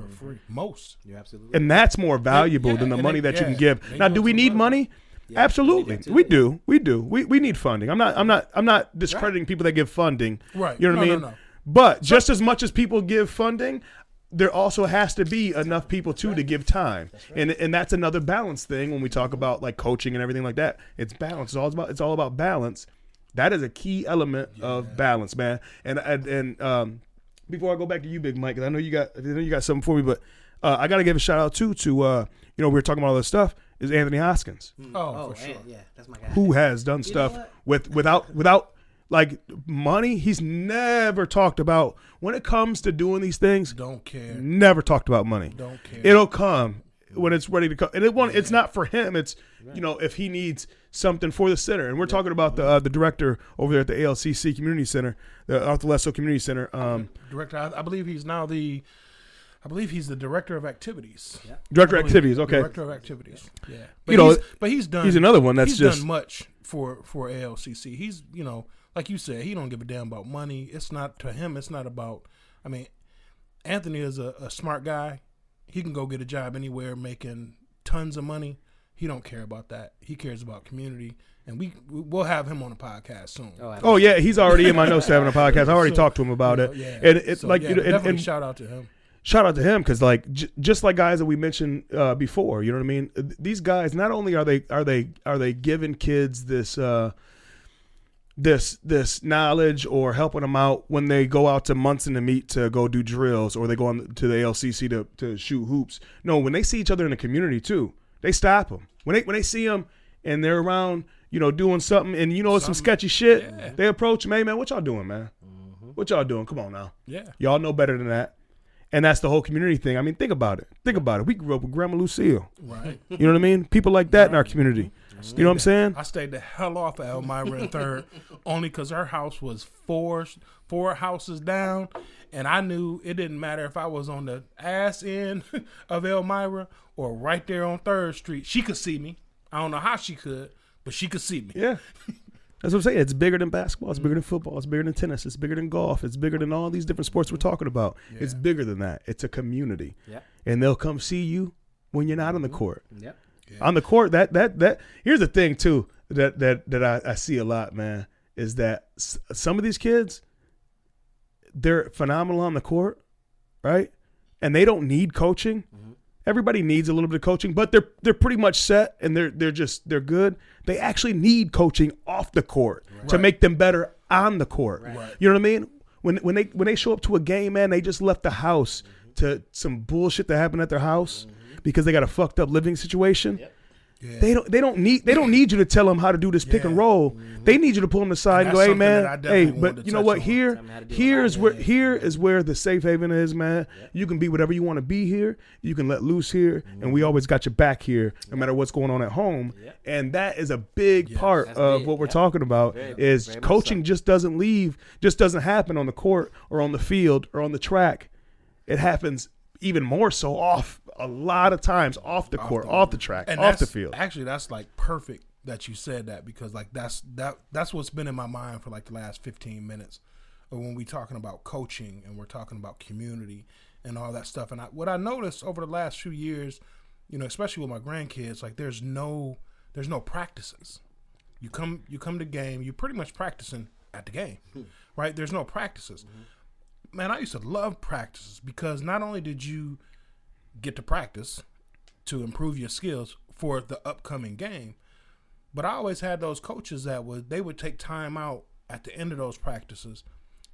Most. You're absolutely and that's more valuable than the money that you can give. Now, do we need money? Yeah, absolutely. We do. We need funding. I'm not discrediting people that give funding. Right. You know what I mean? No. But just as much as people give funding, there also has to be enough people too to give time. And that's another balance thing when we talk about like coaching and everything like that. It's balance. It's all about balance. That is a key element of balance, man. And before I go back to you, Big Mike, 'cause I know you got something for me, but I got to give a shout out too to we were talking about all this stuff, is Anthony Hoskins. For sure. Yeah, that's my guy. Who has done stuff without like money. He's never talked about, when it comes to doing these things. Don't care. Never talked about money. Don't care. It'll come when it's ready to come. And it's not for him. It's, if he needs something for the center. And we're talking about the director over there at the ALCC Community Center, the Arthur Lesso Community Center. Director, I believe he's now he's the director of activities. Yeah. Director of activities, okay. Director of activities. Yeah. But he's done. He's another one that's done much for ALCC. He's, like you said, he don't give a damn about money. It's not, to him, it's not about, Anthony is a smart guy. He can go get a job anywhere making tons of money. He don't care about that. He cares about community. And we'll have him on a podcast soon. Oh yeah, he's already in my notes having a podcast. I already talked to him about it. Yeah. And it's definitely shout out to him. Shout out to him, because like just like guys that we mentioned before, you know what I mean? These guys, not only are they giving kids this this knowledge or helping them out when they go out to Munson to meet to go do drills, or they go on to the LCC to shoot hoops. No, when they see each other in the community too, they stop them. When they see them and they're around, doing something, and it's some sketchy shit. Yeah. They approach them, hey, man, what y'all doing, man? What y'all doing? Come on now. Yeah. Y'all know better than that. And that's the whole community thing. I mean, think about it. We grew up with Grandma Lucille. Right. You know what I mean? People like that in our community. You know what I'm saying? I stayed the hell off of Elmira in Third, only because her house was four houses down, and I knew it didn't matter if I was on the ass end of Elmira or right there on 3rd Street. She could see me. I don't know how she could, but she could see me. Yeah. That's what I'm saying. It's bigger than basketball. It's bigger than football. It's bigger than tennis. It's bigger than golf. It's bigger than all these different sports we're talking about. Yeah. It's bigger than that. It's a community. Yep. And they'll come see you when you're not on the court. Yep. Yeah. On the court, that here's the thing too that I see a lot, man, is that some of these kids, they're phenomenal on the court, right? And they don't need coaching. Mm-hmm. Everybody needs a little bit of coaching, but they're pretty much set and they're good. They actually need coaching off the court to make them better on the court. Right. You know what I mean? When they show up to a game, man, they just left the house to some bullshit that happened at their house because they got a fucked up living situation. Yep. Yeah. They don't need you to tell them how to do this pick and roll. Mm-hmm. They need you to pull them aside and go, hey man, but you know what? Here is where the safe haven is, man. Yep. You can be whatever you want to be here. You can let loose here, and we always got your back here, no matter what's going on at home. Yep. And that is a big part of what we're talking about. Is coaching just doesn't happen on the court or on the field or on the track. It happens even more so a lot of times off the court, off the track, and off the field. Actually, that's like perfect that you said that, because like that's what's been in my mind for like the last 15 minutes of when we talking about coaching and we're talking about community and all that stuff. And what I noticed over the last few years, especially with my grandkids, like there's no practices. You come to game, you're pretty much practicing at the game, right? There's no practices. Mm-hmm. Man, I used to love practices because not only did you get to practice to improve your skills for the upcoming game, but I always had those coaches that would take time out at the end of those practices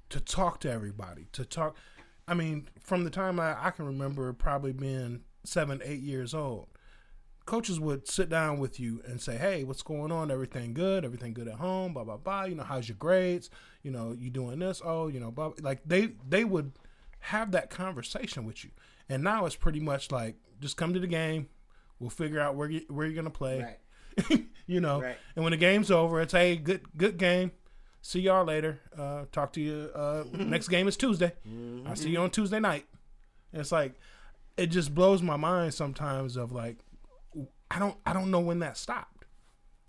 to talk to everybody, I mean, from the time I can remember probably being 7, 8 years old, coaches would sit down with you and say, hey, what's going on? Everything good at home, blah, blah, blah. How's your grades? You doing this? Oh, blah. Like they would have that conversation with you. And now it's pretty much like, just come to the game. We'll figure out where you're going to play. Right. Right. And when the game's over, it's, hey, good game. See y'all later. Talk to you. Next game is Tuesday. Mm-hmm. I'll see you on Tuesday night. And it's like, it just blows my mind sometimes of like, I don't know when that stopped.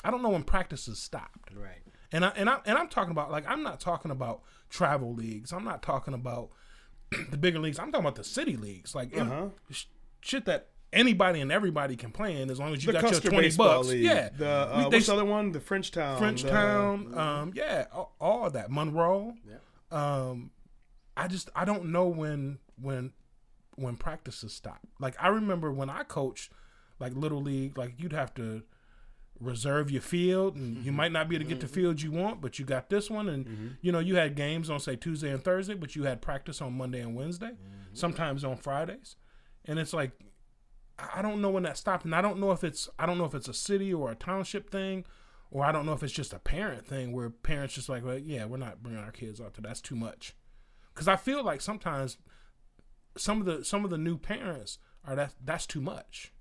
I don't know when practices stopped. Right. And I'm talking about, like, I'm not talking about travel leagues. I'm not talking about the bigger leagues. I'm talking about the city leagues, like shit that anybody and everybody can play in as long as you got your $20. League. Yeah, what's the other one? The Frenchtown. All of that. Monroe. Yeah. I don't know when practices stop. Like I remember when I coached like little league, like you'd have to reserve your field, and you might not be able to get the field you want, but you got this one, and you had games on say Tuesday and Thursday, but you had practice on Monday and Wednesday, sometimes on Fridays, and it's like I don't know when that stopped, and I don't know if it's a city or a township thing, or I don't know if it's just a parent thing where parents just like, well, yeah, we're not bringing our kids out there, that's too much, because I feel like sometimes some of the new parents are that's too much.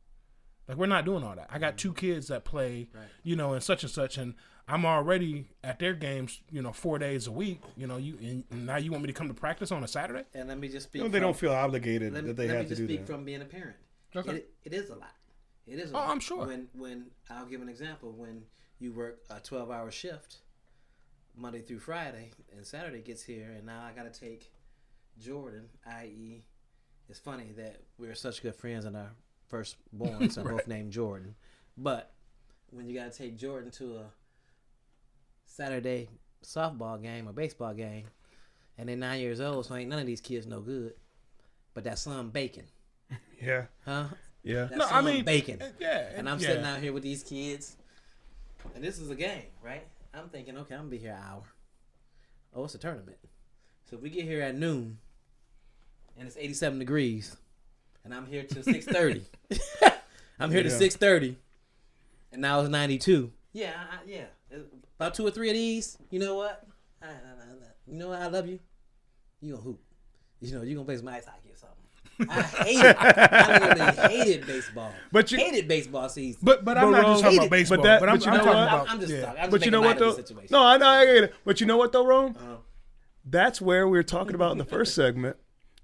Like, we're not doing all that. I got 2 kids that play, and such, and I'm already at their games, 4 days a week. And now you want me to come to practice on a Saturday? And let me just speak. They don't feel obligated that they have to do that. Let me just speak from being a parent. Okay. It is a lot. It is a lot. Oh, I'm sure. When I'll give an example. When you work a 12-hour shift, Monday through Friday, and Saturday gets here, and now I got to take Jordan, i.e., it's funny that we're such good friends and our firstborns are both named Jordan. But when you got to take Jordan to a Saturday softball game or baseball game, and they're 9 years old, so ain't none of these kids no good. But that son bacon. Yeah. Huh? Yeah. That son bacon. Yeah. And I'm sitting out here with these kids, and this is a game, right? I'm thinking, okay, I'm going to be here an hour. Oh, it's a tournament. So if we get here at noon, and it's 87 degrees, and I'm here till 6:30. I'm here to 6:30. And now it's 92. Yeah, yeah. About 2 or 3 of these. You know what? You know what? I love you. You gonna hoop. You know, you gonna play some ice hockey or something. I hate it. I literally hated baseball. Hated baseball season. But I'm not just talking about baseball. But I'm talking about. I'm just talking. But you know what though? No, I get it. But you know what though, Rome? That's where we were talking about in the first segment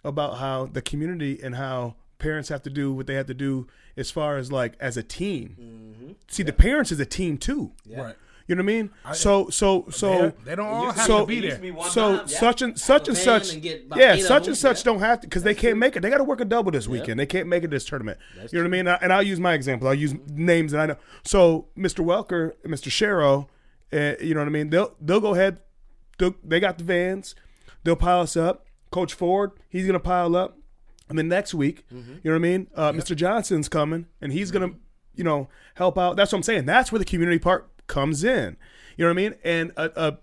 about how the community and how parents have to do what they have to do as far as like as a team. Mm-hmm. See, the parents is a team too. Yeah. Right. You know what I mean? So they don't all have to be there. So such and such, such don't have to because they can't make it. They got to work a double this weekend. They can't make it this tournament. You know what I mean? And I'll use my example. I'll use names that I know. So Mr. Welker and Mr. Sharrow, you know what I mean? They'll go ahead. They got the vans. They'll pile us up. Coach Ford, he's gonna pile up. And then next week, you know what I mean? Mr. Johnson's coming, and he's gonna, help out. That's what I'm saying. That's where the community part comes in. You know what I mean? And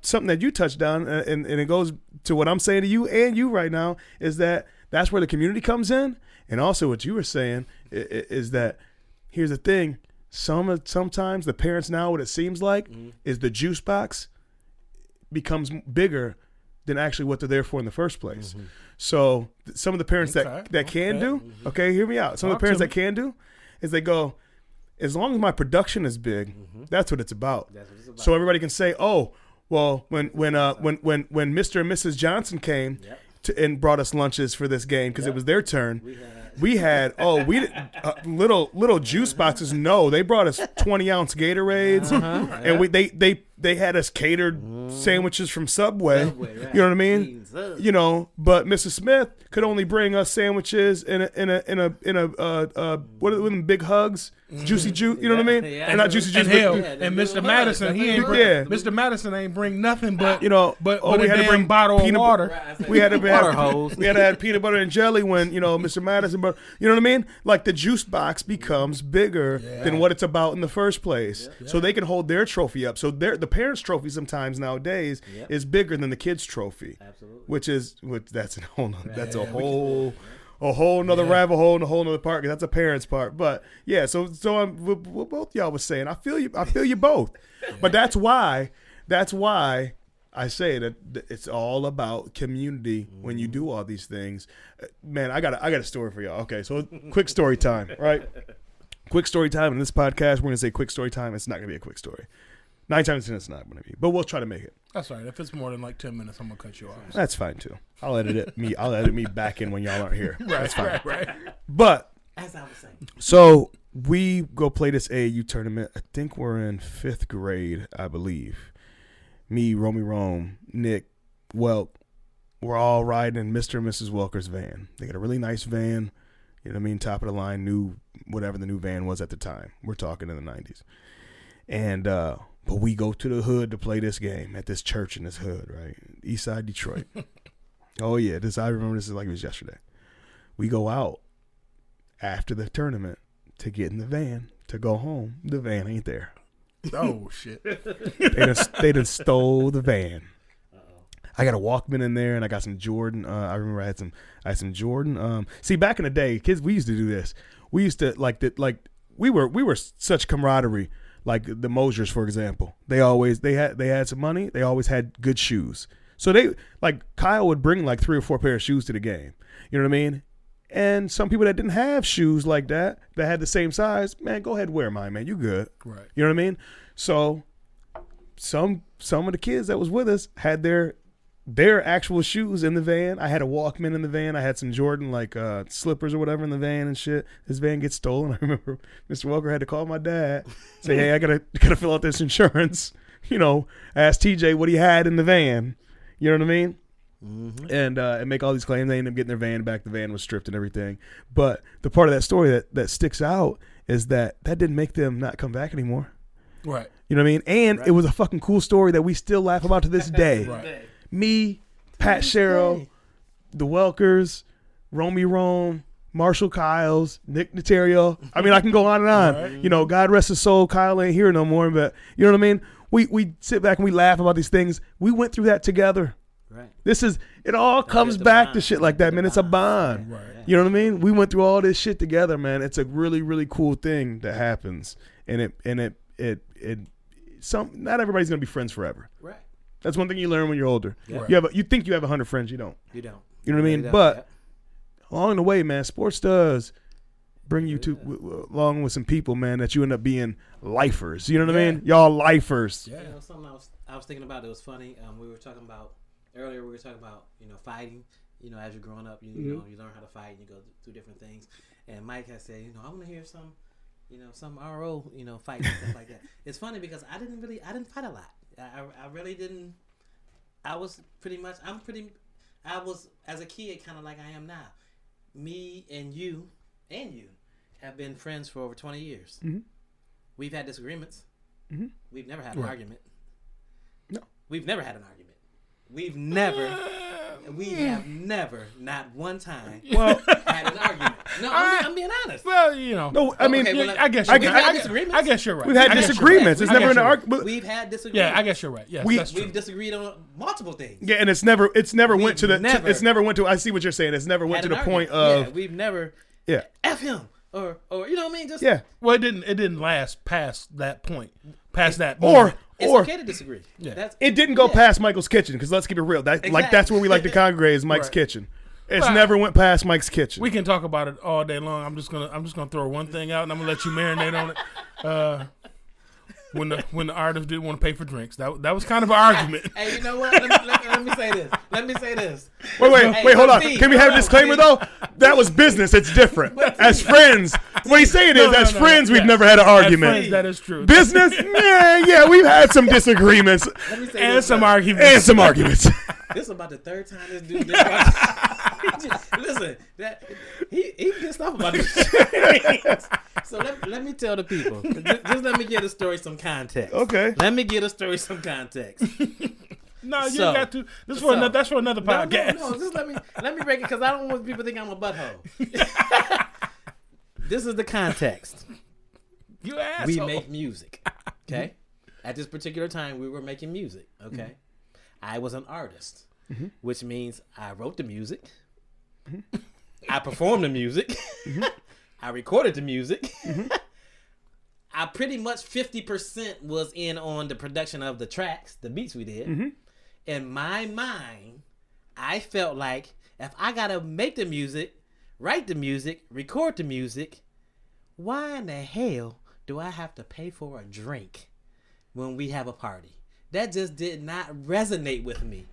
something that you touched on, and it goes to what I'm saying to you and you right now, is that's where the community comes in. And also what you were saying is that here's the thing. Sometimes the parents now, what it seems like is the juice box becomes bigger than actually what they're there for in the first place. Mm-hmm. So some of the parents that can do, hear me out. Some of the parents that can do is they go, as long as my production is big, that's what it's about. That's what it's about. So everybody can say, oh, well, when Mr. and Mrs. Johnson came and brought us lunches for this game because it was their turn, we had little juice boxes. No, they brought us 20-ounce Gatorades, and they had us catered sandwiches from Subway. Right. You know what I mean? But Mrs. Smith could only bring us sandwiches in a what are them big hugs? Juicy juice, you know what I mean? Yeah. And not juicy juice. And Mr. Madison, Mr. Madison ain't bring nothing but we had to bring bottle of water. We had to water hose. We had to have peanut butter and jelly when Mr. Madison. But you know what I mean? Like the juice box becomes bigger than what it's about in the first place, so they can hold their trophy up. So the parents' trophy sometimes nowadays is bigger than the kids' trophy. Absolutely. That's a whole nother rabbit hole and a whole nother part. That's a parent's part. But yeah, so what both y'all was saying, I feel you both. But that's why I say that it's all about community when you do all these things. Man, I got a story for y'all. Okay, so quick story time, right? Quick story time in this podcast. We're gonna say quick story time. It's not gonna be a quick story. 9 times 10, it's not gonna be, but we'll try to make it. That's all right. If it's more than like 10 minutes, I'm gonna cut you off. That's fine too. I'll edit me back in when y'all aren't here. That's fine. Right. But as I was saying, so we go play this AAU tournament. I think we're in 5th grade, I believe. Me, Romy Rome, Nick, Welk, we're all riding in Mr. and Mrs. Welker's van. They got a really nice van. You know what I mean? Top of the line, new whatever the new van was at the time. We're talking in the 90s. And but we go to the hood to play this game at this church in this hood, right? Eastside Detroit. Oh yeah, I remember this is like it was yesterday. We go out after the tournament to get in the van to go home. The van ain't there. Oh shit! They done stole the van. I got a Walkman in there, and I got some Jordan. I remember I had some Jordan. See, back in the day, kids, we used to do this. We used to we were such camaraderie. Like the Mosiers, for example, they had some money. They always had good shoes. So Kyle would bring like 3 or 4 pair of shoes to the game. You know what I mean? And some people that didn't have shoes like that had the same size, man, go ahead and wear mine, man. You good. Right. You know what I mean? So some of the kids that was with us had their actual shoes in the van. I had a Walkman in the van. I had some Jordan slippers or whatever in the van and shit. This van gets stolen. I remember Mr. Welker had to call my dad, say, hey, I gotta fill out this insurance. Ask TJ what he had in the van. You know what I mean? Mm-hmm. And make all these claims. They end up getting their van back. The van was stripped and everything. But the part of that story that sticks out is that didn't make them not come back anymore. Right. You know what I mean? And it was a fucking cool story that we still laugh about to this day. Right. Me, Pat Sharrow, the Welkers, Romy Rome, Marshall Kyles, Nick Naterio. I mean, I can go on and on. Right. God rest his soul. Kyle ain't here no more, but you know what I mean? We sit back and we laugh about these things. We went through that together. Right. It all comes back to shit like that, man. It's a bond. Right. You know what I mean? We went through all this shit together, man. It's a really, really cool thing that happens. And not everybody's gonna be friends forever. Right. That's one thing you learn when you're older. Yeah. Right. You think you have 100 friends, you don't. You don't. You know what I mean? You don't. But along the way, man, sports does bring you along with some people, man, that you end up being lifers. You know what I mean? Y'all lifers. Yeah. Something I was thinking about. It was funny. We were talking about earlier. We were talking about fighting. As you're growing up, you learn how to fight and you go through different things. And Mike has said, I want to hear some RO, fight and stuff like that. It's funny because I didn't fight a lot. I really didn't. I was as a kid kind of like I am now. Me and you have been friends for over 20 years. Mm-hmm. We've had disagreements. Mm-hmm. We've never had an argument. No. We've never had an argument. We have never, not one time, had an argument. No, I'm being honest. Well, No, I mean, I guess we've had disagreements. I guess you're right. We've had disagreements. It's never an argument. We've had disagreements. Yeah, I guess you're right. Yes, that's true. We've disagreed on multiple things. Yeah, and it's never went to the. It's never went to. I see what you're saying. It's never went to the point of. Yeah, we've never. Yeah. F him or you know what I mean? Just Well, it didn't last past that point. Past that moment. It's okay to disagree. Yeah. It didn't go past Michael's kitchen because let's keep it real. That's where we like to congregate is Mike's kitchen. It's never went past Mike's kitchen. We can talk about it all day long. I'm just gonna throw one thing out and I'm gonna let you marinate on it. When the artist didn't want to pay for drinks, that was kind of an argument. Hey, you know what? Let me say this. Wait, hold on. Can we have a disclaimer though? That was business. It's different. As friends, what he's saying is, as friends, we've never had an argument. As friends, that is true. Business, yeah, we've had some disagreements and some arguments. This is about the third time this dude did. Listen, he pissed off about this. So let me tell the people. Just let me give the story some context. Okay. Let me give the story some context. No, you got to. That's for another podcast. No, just let me break it because I don't want people to think I'm a butthole. This is the context. You asshole. We make music. Okay. At this particular time, we were making music. Okay. Mm-hmm. I was an artist, which means I wrote the music. Mm-hmm. I performed the music. Mm-hmm. I recorded the music. Mm-hmm. I pretty much 50% was in on the production of the tracks, the beats we did. Mm-hmm. In my mind, I felt like if I got to make the music, write the music, record the music, why in the hell do I have to pay for a drink when we have a party? That just did not resonate with me.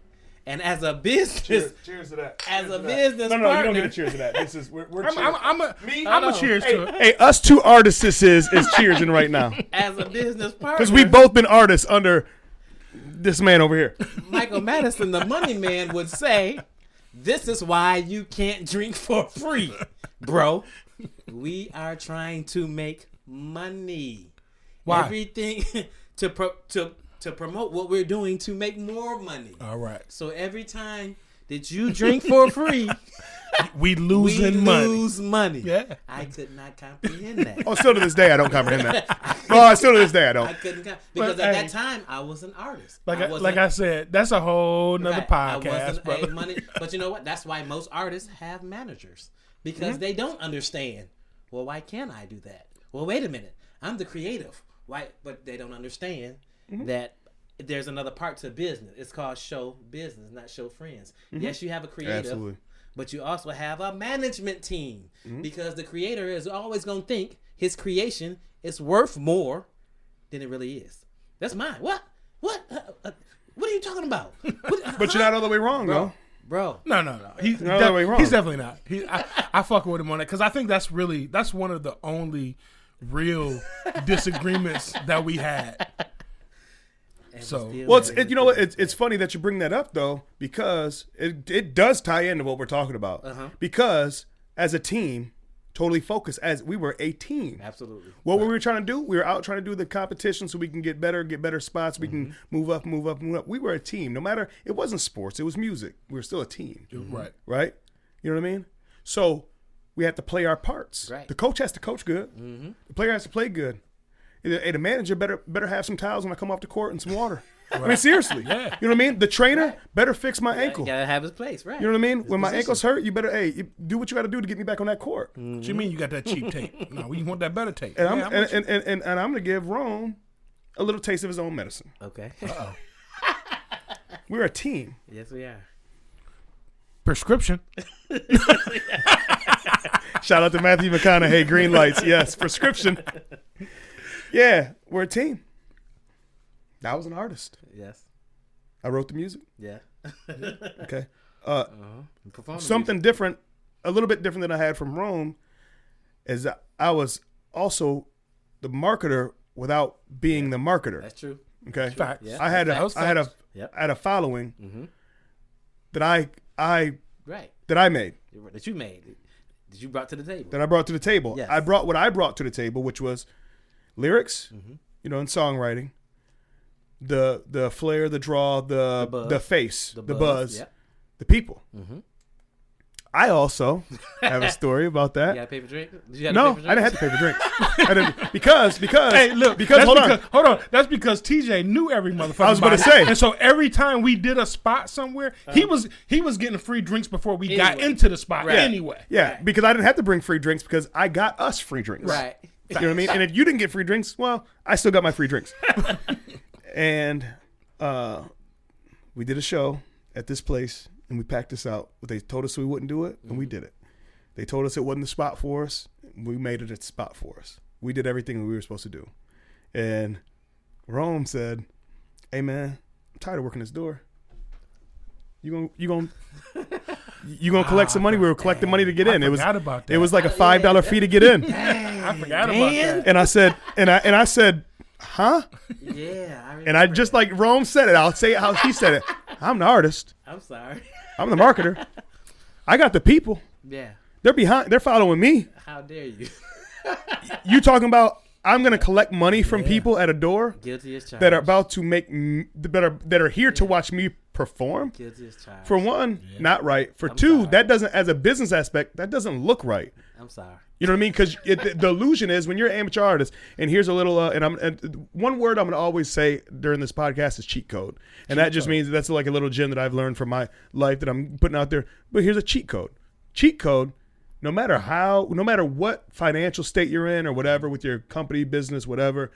And as a business, cheers to that. As a business partner, you don't get a cheers to that. This is we're I'm a cheers to it. Hey, us two artists is cheersing right now. As a business partner, because we've both been artists under this man over here. Michael Madison, the money man, would say, "This is why you can't drink for free, bro. We are trying to make money. Why? Everything to promote what we're doing to make more money. All right. So every time that you drink for free, we lose money. Yeah. I could not comprehend that. Oh, still to this day, I don't comprehend that. Still to this day, I don't. I couldn't because at that time I was an artist. Like I said, that's a whole nother podcast, brother. But you know what? That's why most artists have managers because they don't understand. Well, why can't I do that? Well, wait a minute. I'm the creative. Why? But they don't understand that there's another part to business. It's called show business, not show friends. Mm-hmm. Yes, you have a creative, but you also have a management team because the creator is always going to think his creation is worth more than it really is. That's mine. What? What are you talking about? But you're not all the way wrong, though. Bro. No. He's not all the way wrong. He's definitely not. I fuck with him on that because I think that's one of the only real disagreements that we had. So it's funny that you bring that up though because it does tie into what we're talking about because as a team, totally focused as we were a team. Absolutely. What were we trying to do? We were out trying to do the competition so we can get better spots. We can move up. We were a team. No matter it wasn't sports, it was music. We were still a team. Right. You know what I mean? So we have to play our parts. Right. The coach has to coach good. Mm-hmm. The player has to play good. Hey, the manager better have some towels when I come off the court and some water. Right. I mean, seriously. Yeah. You know what I mean? The trainer better fix my ankle. You gotta have his place, right? You know what I mean? When my ankle's hurt, you better, you do what you got to do to get me back on that court. What you mean you got that cheap tape? No, we want that better tape. And I'm going to give Rome a little taste of his own medicine. Okay. Uh-oh. We're a team. Yes, we are. Prescription. Shout out to Matthew McConaughey. Green lights. Yes. Prescription. Yeah. We're a team. I was an artist. Yes. I wrote the music. Yeah. Okay. Perform Something different, a little bit different than I had from Rome, is that I was also the marketer without being the marketer. That's true. Okay. Facts. Yeah. I had Facts. I had a following that I Right. that I made, That you made. That you brought to the table. that I brought to the table. Yes. I brought what I brought to the table, which was lyrics, and songwriting, the flair, the draw, the face, the buzz, Yeah. the people. I also have a story about that. You got to pay for drink? Did you have No, to pay for I didn't have to pay for drinks. I didn't, because Hey, look. because hold on. That's because TJ knew every motherfucker. I was about to say. and so every time we did a spot somewhere, he was getting free drinks before we got Anyway. into the spot. Right. Anyway, Yeah, because I didn't have to bring free drinks because I got us free drinks. Right. You know what I mean? And if you didn't get free drinks, well, I still got my free drinks. And we did a show at this place, and we packed this out. They told us we wouldn't do it, and we did it. They told us it wasn't the spot for us. We made it a spot for us. We did everything we were supposed to do. And Rome said, "Hey man, I'm tired of working this door. You gonna collect some money? We were collecting money to get in. forgot about that. It was like a $5 fee to get in." I forgot about that. And I said, and I said, huh? Yeah. I And I just like Rome said it. I'll say it how he said it. I'm the artist. I'm sorry. I'm the marketer. I got the people. Yeah. They're behind. They're following me. How dare you? You talking about I'm gonna collect money from people at a door Guilty as charged. that are about to make that are here to watch me perform? Guilty as charged. For one, not right. For two, sorry. that doesn't, as a business aspect, that doesn't look right. I'm sorry. You know what I mean? Because the illusion is when you're an amateur artist, and here's a little, and one word I'm going to always say during this podcast is cheat code. And that just means that's like a little gem that I've learned from my life that I'm putting out there. But here's a cheat code. Cheat code, no matter what financial state you're in or whatever with your company, business, whatever,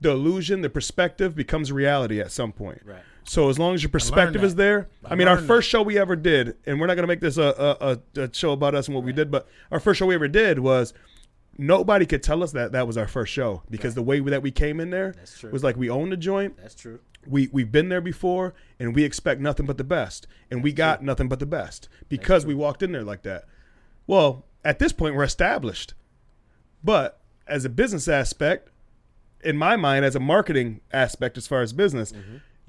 the illusion, the perspective becomes reality at some point. Right. So as long as your perspective is there, I mean, our first show we ever did, and we're not going to make this a show about us and what we did, but our first show we ever did was nobody could tell us that was our first show because the way that we came in there was like we owned the joint. That's true. We've been there before, and we expect nothing but the best, and we got nothing but the best because we walked in there like that. Well, at this point, we're established, but as a business aspect, in my mind, as a marketing aspect, as far as business.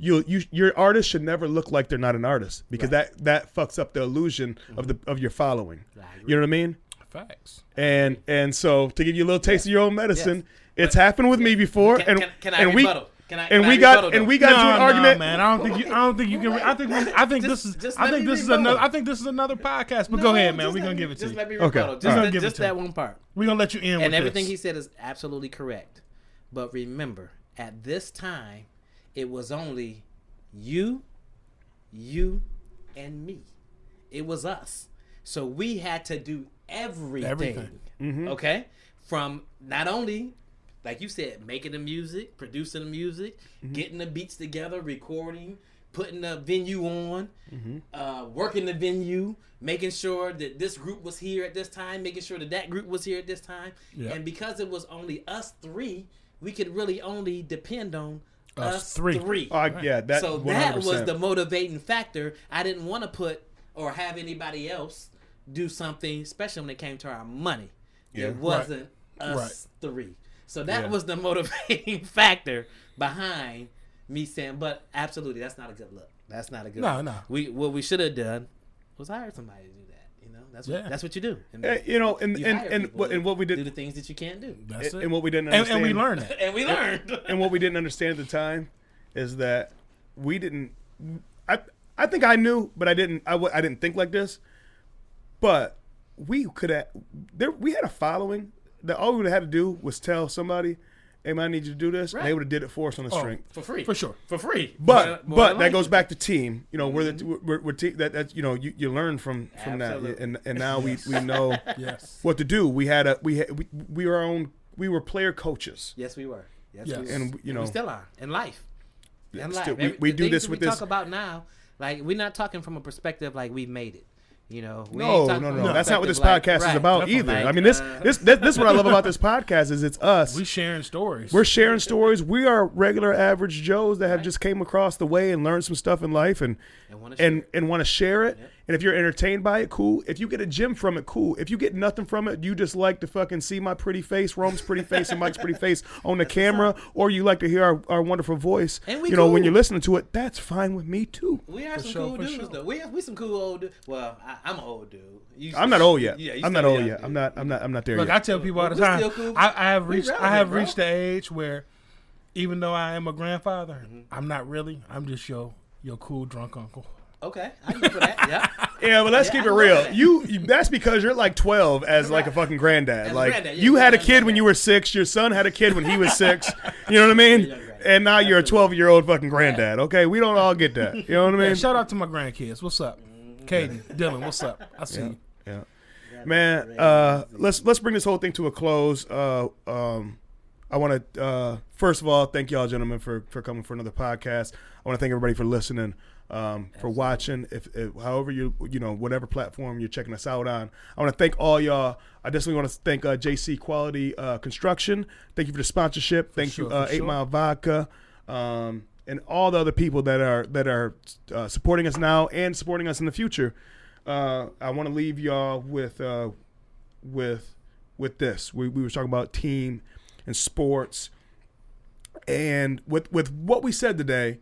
Your artist should never look like they're not an artist because that fucks up the illusion of your following. You know what I mean? Facts. And so to give you a little taste of your own medicine, it's happened with me before. Can I and we rebuttal? we got into an argument. man. I don't think you can. I think this is another podcast. But go ahead, man. We're gonna give it to you. Just let me Okay. rebuttal. Just Just that one part. We're gonna let you in. And with everything this. he said is absolutely correct. But remember, at this time, it was only you, and me. It was us. So we had to do everything. Okay? From not only, like you said, making the music, producing the music, getting the beats together, recording, putting the venue on, working the venue, making sure that this group was here at this time, making sure that group was here at this time. Yeah. And because it was only us three, we could really only depend on us three. Yeah, that. So 100%. that was the motivating factor. I didn't want to put or have anybody else do something, especially when it came to our money. Yeah. It wasn't us three. So that was the motivating factor behind me saying, but absolutely, that's not a good look. That's not a good look. No. What we should have done was hire somebody to do that. You know, that's what you do. And and what we did, do the things that you can't do. That's it. and what we didn't understand, and we learned that. And we learned. and what we didn't understand at the time is that we didn't. I think I knew, but I didn't. I didn't think like this. But we could have. We had a following that all we would have had to do was tell somebody, "Hey man, I need you to do this." Right. And they would have did it for us on the string. For free. For sure. For free. But More than that goes likely. back to team. You know, we're that's you know you learn from that, Absolutely. and now we know Yes. what to do. We were player coaches. Yes, we were. Yes, Yes. And you know, we still are in life. Yeah, In still- life. we The do things this that with we this. talk about now. Like, we're not talking from a perspective like we've made it. You know, we No, ain't talking no, from no. a That's not what this perspective podcast is right, about definitely. either. Like, I mean, this what I love about this podcast is it's us. We sharing stories. We're sharing stories. We are regular average Joes that have just came across the way and learned some stuff in life and want to share it. want to share it. And if you're entertained by it, cool. If you get a gem from it, cool. If you get nothing from it, you just like to fucking see my pretty face, Rome's pretty face, and Mike's pretty face on the camera, or you like to hear our wonderful voice. And we you know, when cool. you're listening to it, that's fine with me too. We are some sure, cool for dudes, sure. though. We some cool old dudes. Well, I'm an old dude. I'm not old yet. Yeah, you I'm still not old young, yet. dude. I'm not there Look, yet. I tell people all the We time. still cool. I have We reached. I relevant, have bro. reached the age where, even though I am a grandfather, I'm not really. I'm just your cool drunk uncle. Okay, I can for that. Yeah. Yeah, but let's Yeah, keep I it love real. that. You that's because you're like 12 as like a fucking granddad. As a Like granddad, yeah, you had a young kid when you granddad. were 6, your son had a kid when he was 6. You know what I mean? Young granddad. And now you're a 12-year-old fucking granddad. Okay, we don't all get that. You know what I Yeah, mean? shout out to my grandkids. What's up, Katie, Dylan? What's up? I see you. Yeah. Man, let's bring this whole thing to a close. I want to first of all thank y'all gentlemen for coming for another podcast. I want to thank everybody for listening, for watching. If however you know whatever platform you're checking us out on, I want to thank all y'all. I definitely want to thank JC Quality Construction. Thank you for the sponsorship. Thank you sure, for 8 sure. Mile Vodka. And all the other people that are supporting us now and supporting us in the future. I want to leave y'all with this. We were talking about team and sports, and with what we said today,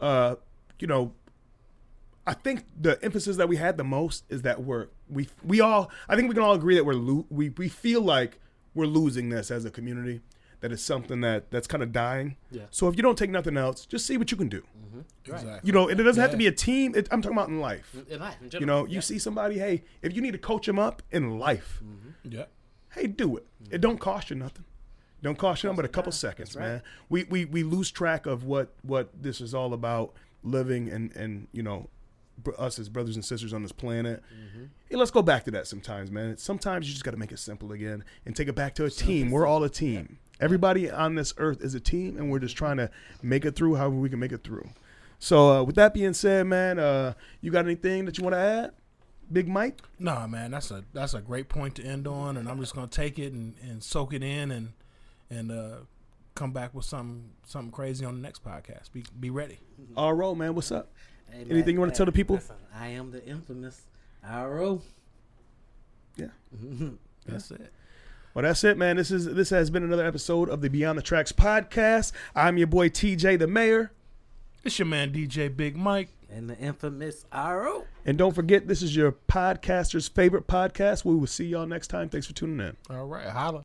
you know, I think the emphasis that we had the most is that we all. I think we can all agree that we feel like we're losing this as a community. That is something that's kind of dying. Yeah. So if you don't take nothing else, just see what you can do. Exactly. You know, and it doesn't have to be a team. I'm talking about in life. In life, in You general. know, you see somebody, hey, if you need to coach them up in life, Yeah. hey, do it. It don't cost you nothing. Don't cost you nothing but a couple seconds, man. We lose track of what this is all about, living and you know, us as brothers and sisters on this planet. Hey, let's go back to that sometimes, man. Sometimes you just got to make it simple again and take it back to a team. We're all a team. Everybody on this earth is a team, and we're just trying to make it through however we can make it through. So with that being said, man, you got anything that you want to add, Big Mike? Nah, man, that's a great point to end on, and I'm just gonna take it and soak it in and come back with something crazy on the next podcast. Be ready. All right, man. What's up? Hey, man, Anything you want to tell the people? listen, I am the infamous RO. Yeah. That's it. Well, that's it, man. This has been another episode of the Beyond the Tracks podcast. I'm your boy TJ the Mayor. It's your man DJ Big Mike. And the infamous RO. And don't forget, this is your podcaster's favorite podcast. We will see y'all next time. Thanks for tuning in. All right, holla.